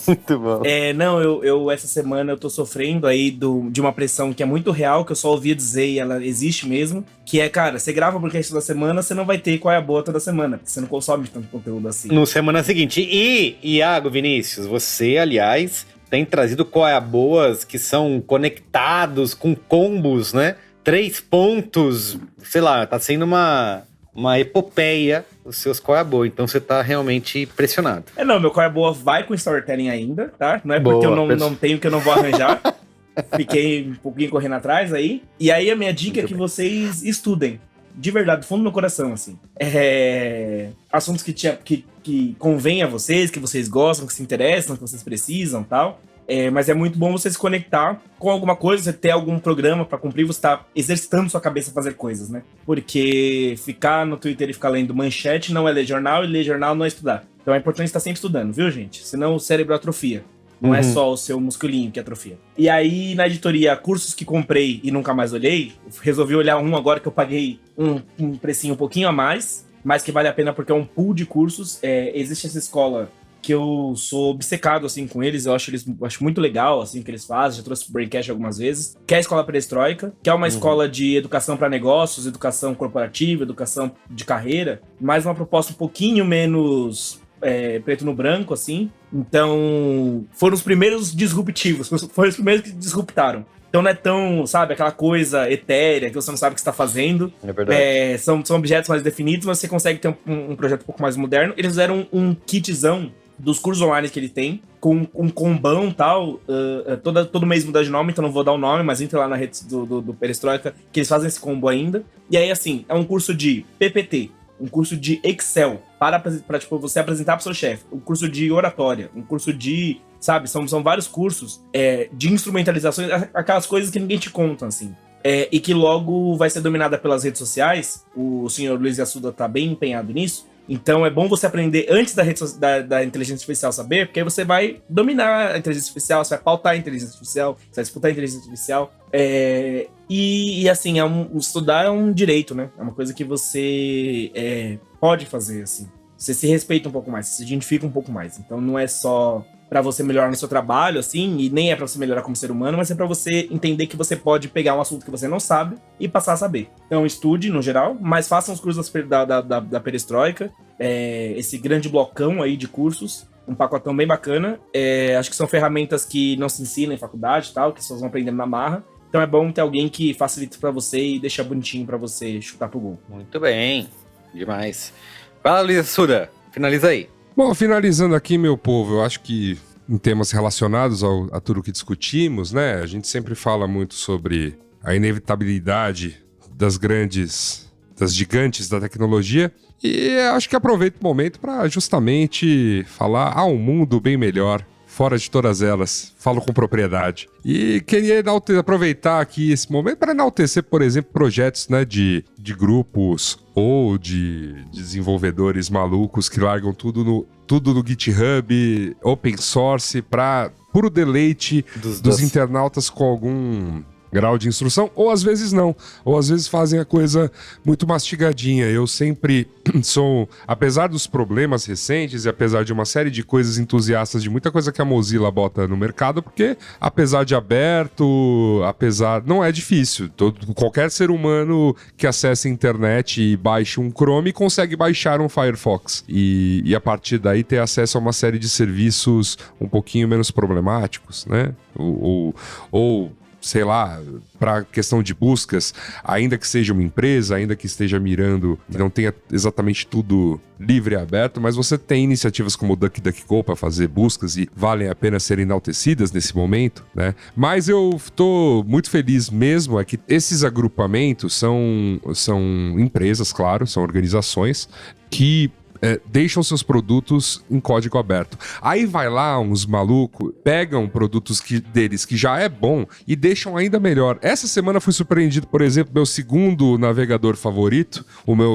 Muito bom. Não, eu essa semana eu tô sofrendo aí de uma pressão que é muito real, que eu só ouvia dizer e ela existe mesmo, que é, cara, você grava o podcast da semana, você não vai ter qual é a boa toda semana, porque você não consome tanto conteúdo assim. No semana seguinte. E, Iago Vinícius, você, aliás, tem trazido qual é a boas que são conectados com combos, né? 3 pontos, sei lá, tá sendo uma epopeia os seus qual é a boa, então você tá realmente pressionado. Não, meu qual é a boa vai com storytelling ainda, tá? Não é porque Boa, eu não tenho que eu não vou arranjar. Fiquei um pouquinho correndo atrás aí. E aí a minha dica é que vocês estudem. De verdade, do fundo do meu coração, assim. Assuntos que convém a vocês, que vocês gostam, que se interessam, que vocês precisam e tal. Mas é muito bom você se conectar com alguma coisa, você ter algum programa pra cumprir, você tá exercitando sua cabeça a fazer coisas, né? Porque ficar no Twitter e ficar lendo manchete não é ler jornal, e ler jornal não é estudar. Então é importante estar sempre estudando, viu, gente? Senão o cérebro atrofia. Não é só o seu musculinho que atrofia. E aí, na editoria, cursos que comprei e nunca mais olhei, resolvi olhar um agora que eu paguei um precinho um pouquinho a mais, mas que vale a pena porque é um pool de cursos. Existe essa escola que eu sou obcecado, assim, com eles. Eu acho muito legal, assim, o que eles fazem. Já trouxe o Braincast algumas vezes. Que é a Escola Perestroika, que é uma escola de educação para negócios, educação corporativa, educação de carreira, mas uma proposta um pouquinho menos preto no branco, assim. Então, foram os primeiros disruptivos. Foram os primeiros que disruptaram. Então não é tão, sabe, aquela coisa etérea que você não sabe o que está fazendo. É verdade. São objetos mais definidos, mas você consegue ter um projeto um pouco mais moderno. Eles fizeram um kitzão dos cursos online que ele tem, com um combão e tal. Todo mês muda de nome, então não vou dar o nome, mas entra lá na rede do Perestroika, que eles fazem esse combo ainda. E aí, assim, é um curso de PPT, um curso de Excel, para tipo, você apresentar para o seu chefe, um curso de oratória, um curso de, sabe, são vários cursos de instrumentalizações, aquelas coisas que ninguém te conta, assim. E que logo vai ser dominada pelas redes sociais. O senhor Luiz Assuda tá bem empenhado nisso. Então é bom você aprender antes da inteligência artificial saber, porque aí você vai dominar a inteligência artificial, você vai pautar a inteligência artificial, você vai disputar a inteligência artificial. E assim, estudar é um direito, né? É uma coisa que você pode fazer, assim. Você se respeita um pouco mais, você se identifica um pouco mais. Então não é só pra você melhorar no seu trabalho, assim, e nem é pra você melhorar como ser humano, mas é pra você entender que você pode pegar um assunto que você não sabe e passar a saber. Então estude, no geral, mas façam os cursos da Perestroika, esse grande blocão aí de cursos, um pacotão bem bacana. Acho que são ferramentas que não se ensinam em faculdade e tal, que as pessoas vão aprendendo na marra. Então é bom ter alguém que facilita pra você e deixa bonitinho pra você chutar pro gol. Muito bem, demais. Vai lá, Luiz Assuda, finaliza aí. Bom, finalizando aqui, meu povo, eu acho que em temas relacionados a tudo que discutimos, né? A gente sempre fala muito sobre a inevitabilidade das grandes das gigantes da tecnologia. E acho que aproveito o momento para justamente falar um mundo bem melhor, fora de todas elas. Falo com propriedade. E queria aproveitar aqui esse momento para enaltecer, por exemplo, projetos, né, de grupos ou de desenvolvedores malucos que largam tudo no GitHub, open source, para puro deleite dos internautas com algum grau de instrução, ou às vezes não, ou às vezes fazem a coisa muito mastigadinha. Eu sempre sou, apesar dos problemas recentes e apesar de uma série de coisas entusiastas de muita coisa que a Mozilla bota no mercado, porque apesar de aberto, não é difícil. Qualquer ser humano que acesse a internet e baixe um Chrome consegue baixar um Firefox e a partir daí ter acesso a uma série de serviços um pouquinho menos problemáticos, né? Ou sei lá, para questão de buscas, ainda que seja uma empresa, ainda que esteja mirando, que não tenha exatamente tudo livre e aberto, mas você tem iniciativas como o DuckDuckGo para fazer buscas e valem a pena serem enaltecidas nesse momento, né? Mas eu tô muito feliz mesmo é que esses agrupamentos são empresas, claro, são organizações que deixam seus produtos em código aberto. Aí vai lá uns malucos, pegam produtos deles que já é bom e deixam ainda melhor. Essa semana fui surpreendido, por exemplo, meu segundo navegador favorito,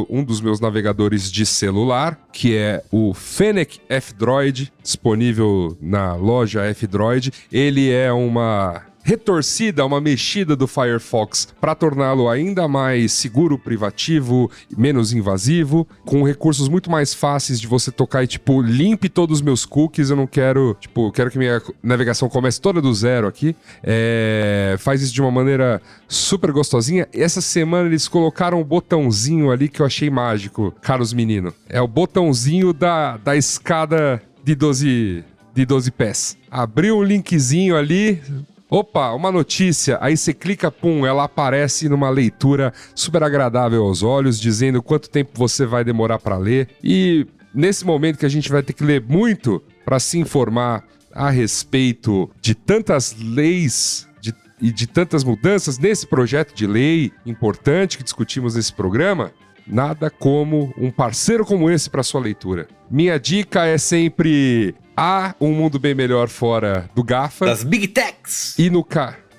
um dos meus navegadores de celular, que é o Fennec F-Droid, disponível na loja F-Droid. Ele é uma retorcida, uma mexida do Firefox para torná-lo ainda mais seguro, privativo, menos invasivo, com recursos muito mais fáceis de você tocar e, limpe todos os meus cookies, eu não quero, quero que minha navegação comece toda do zero aqui. Faz isso de uma maneira super gostosinha. Essa semana eles colocaram um botãozinho ali que eu achei mágico, caros meninos. É o botãozinho da escada de 12 pés. Abriu um linkzinho ali. Opa, uma notícia, aí você clica, pum, ela aparece numa leitura super agradável aos olhos, dizendo quanto tempo você vai demorar para ler. E nesse momento que a gente vai ter que ler muito para se informar a respeito de tantas leis e de tantas mudanças nesse projeto de lei importante que discutimos nesse programa, nada como um parceiro como esse para sua leitura. Minha dica é sempre um mundo bem melhor fora do GAFA. Das Big Techs.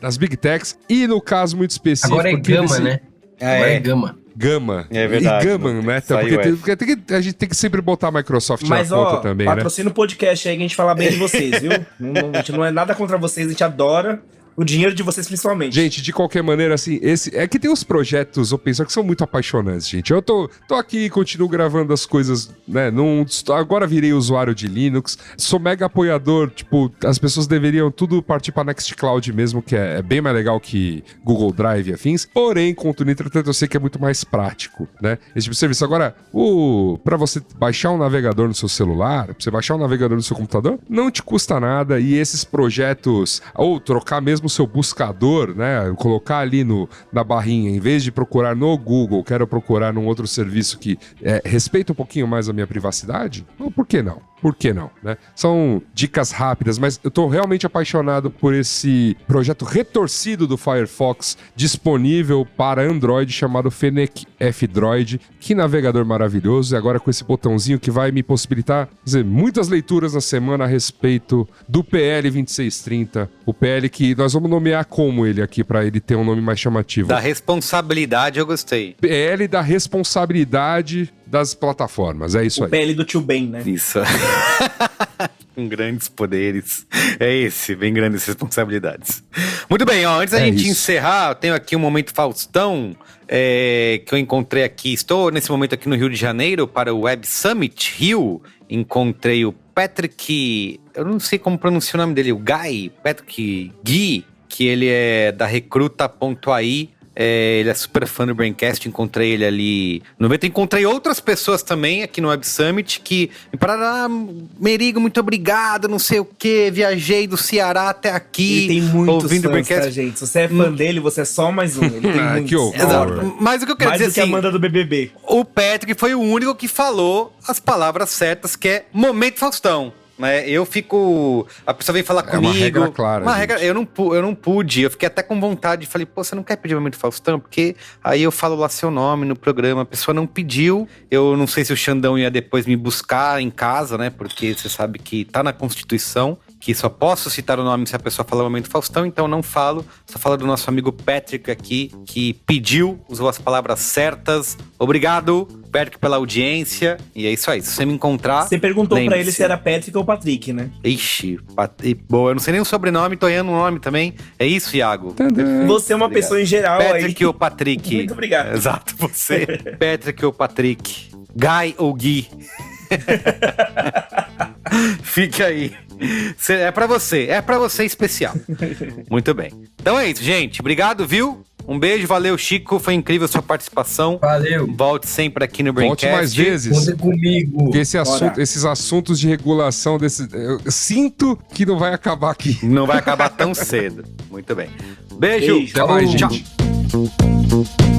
Das Big Techs. E no caso muito específico... Agora é Gama, né? Agora é Gama. Gama. É verdade. E Gama, né? Porque a gente tem que sempre botar a Microsoft na conta também, patrocina o podcast aí que a gente fala bem de vocês, viu? A gente não é nada contra vocês, a gente adora o dinheiro de vocês principalmente. Gente, de qualquer maneira, assim, é que tem uns projetos open source que são muito apaixonantes, gente. Eu tô aqui e continuo gravando as coisas, né? Agora virei usuário de Linux, sou mega apoiador, as pessoas deveriam tudo partir pra Nextcloud mesmo, que é bem mais legal que Google Drive e afins. Porém, contudo, entretanto, eu sei que é muito mais prático, né? Esse tipo de serviço. Agora, pra você baixar um navegador no seu celular, pra você baixar um navegador no seu computador, não te custa nada. E esses projetos, ou trocar mesmo o seu buscador, né? Colocar ali na barrinha, em vez de procurar no Google, quero procurar num outro serviço que respeita um pouquinho mais a minha privacidade? Ou por que não? Por que não, né? São dicas rápidas, mas eu tô realmente apaixonado por esse projeto retorcido do Firefox disponível para Android chamado Fennec F-Droid. Que navegador maravilhoso! E agora com esse botãozinho que vai me possibilitar fazer muitas leituras na semana a respeito do PL 2630. O PL que nós vamos nomear como ele aqui para ele ter um nome mais chamativo. Da responsabilidade eu gostei. PL da responsabilidade das plataformas, é isso aí. O PL do tio Ben, né? Isso. Com grandes poderes. É esse, bem grandes responsabilidades. Muito bem, antes da gente encerrar, eu tenho aqui um momento Faustão, que eu encontrei aqui. Estou nesse momento aqui no Rio de Janeiro para o Web Summit Rio. Encontrei o Patrick, eu não sei como pronunciar o nome dele, Patrick Guy, que ele é da Recruta.ai. Ele é super fã do Braincast, encontrei ele ali no evento. Encontrei outras pessoas também aqui no Web Summit que me pararam, Merigo, muito obrigado, não sei o que, viajei do Ceará até aqui. Ele tem muitos ouvindo fãs, tá, gente? Se você é fã dele, você é só mais um. Ele tem muitos. Que horror. Exato. Mas o que eu quero mais dizer do que a Amanda do BBB. o Patrick foi o único que falou as palavras certas, que é Momento Faustão. né? Eu fico... A pessoa vem falar comigo... uma regra clara, Uma gente. regra... Eu não pude. Eu fiquei até com vontade. Falei, pô, você não quer pedir o Momento Faustão? Porque aí eu falo lá seu nome no programa. A pessoa não pediu. Eu não sei se o Xandão ia depois me buscar em casa, né? Porque você sabe que tá na Constituição que só posso citar o nome se a pessoa falar o Momento Faustão, então não falo. Só falo do nosso amigo Patrick aqui, que pediu, usou as palavras certas. Obrigado, Patrick, pela audiência. E é isso aí. Se você me encontrar... Você perguntou pra lembre-se. ele se era Patrick ou Patrick, né? Ixi, boa, eu não sei nem o sobrenome, tô errando o nome também. É isso, Iago? Você é uma Obrigado. pessoa em geral Patrick aí. ou Patrick? Muito obrigado. Exato, você. Patrick ou Patrick? Guy ou Gui? Fique aí. É pra você especial. Muito bem. Então é isso, gente. Obrigado, viu? Um beijo, valeu, Chico. Foi incrível a sua participação. Valeu. Volte sempre aqui no Volte Braincast. mais vezes. Conta comigo. Porque esses assuntos de regulação, eu sinto que não vai acabar aqui. Não vai acabar tão cedo. Muito bem. Beijo. Beijo. Até mais, Tchau. gente.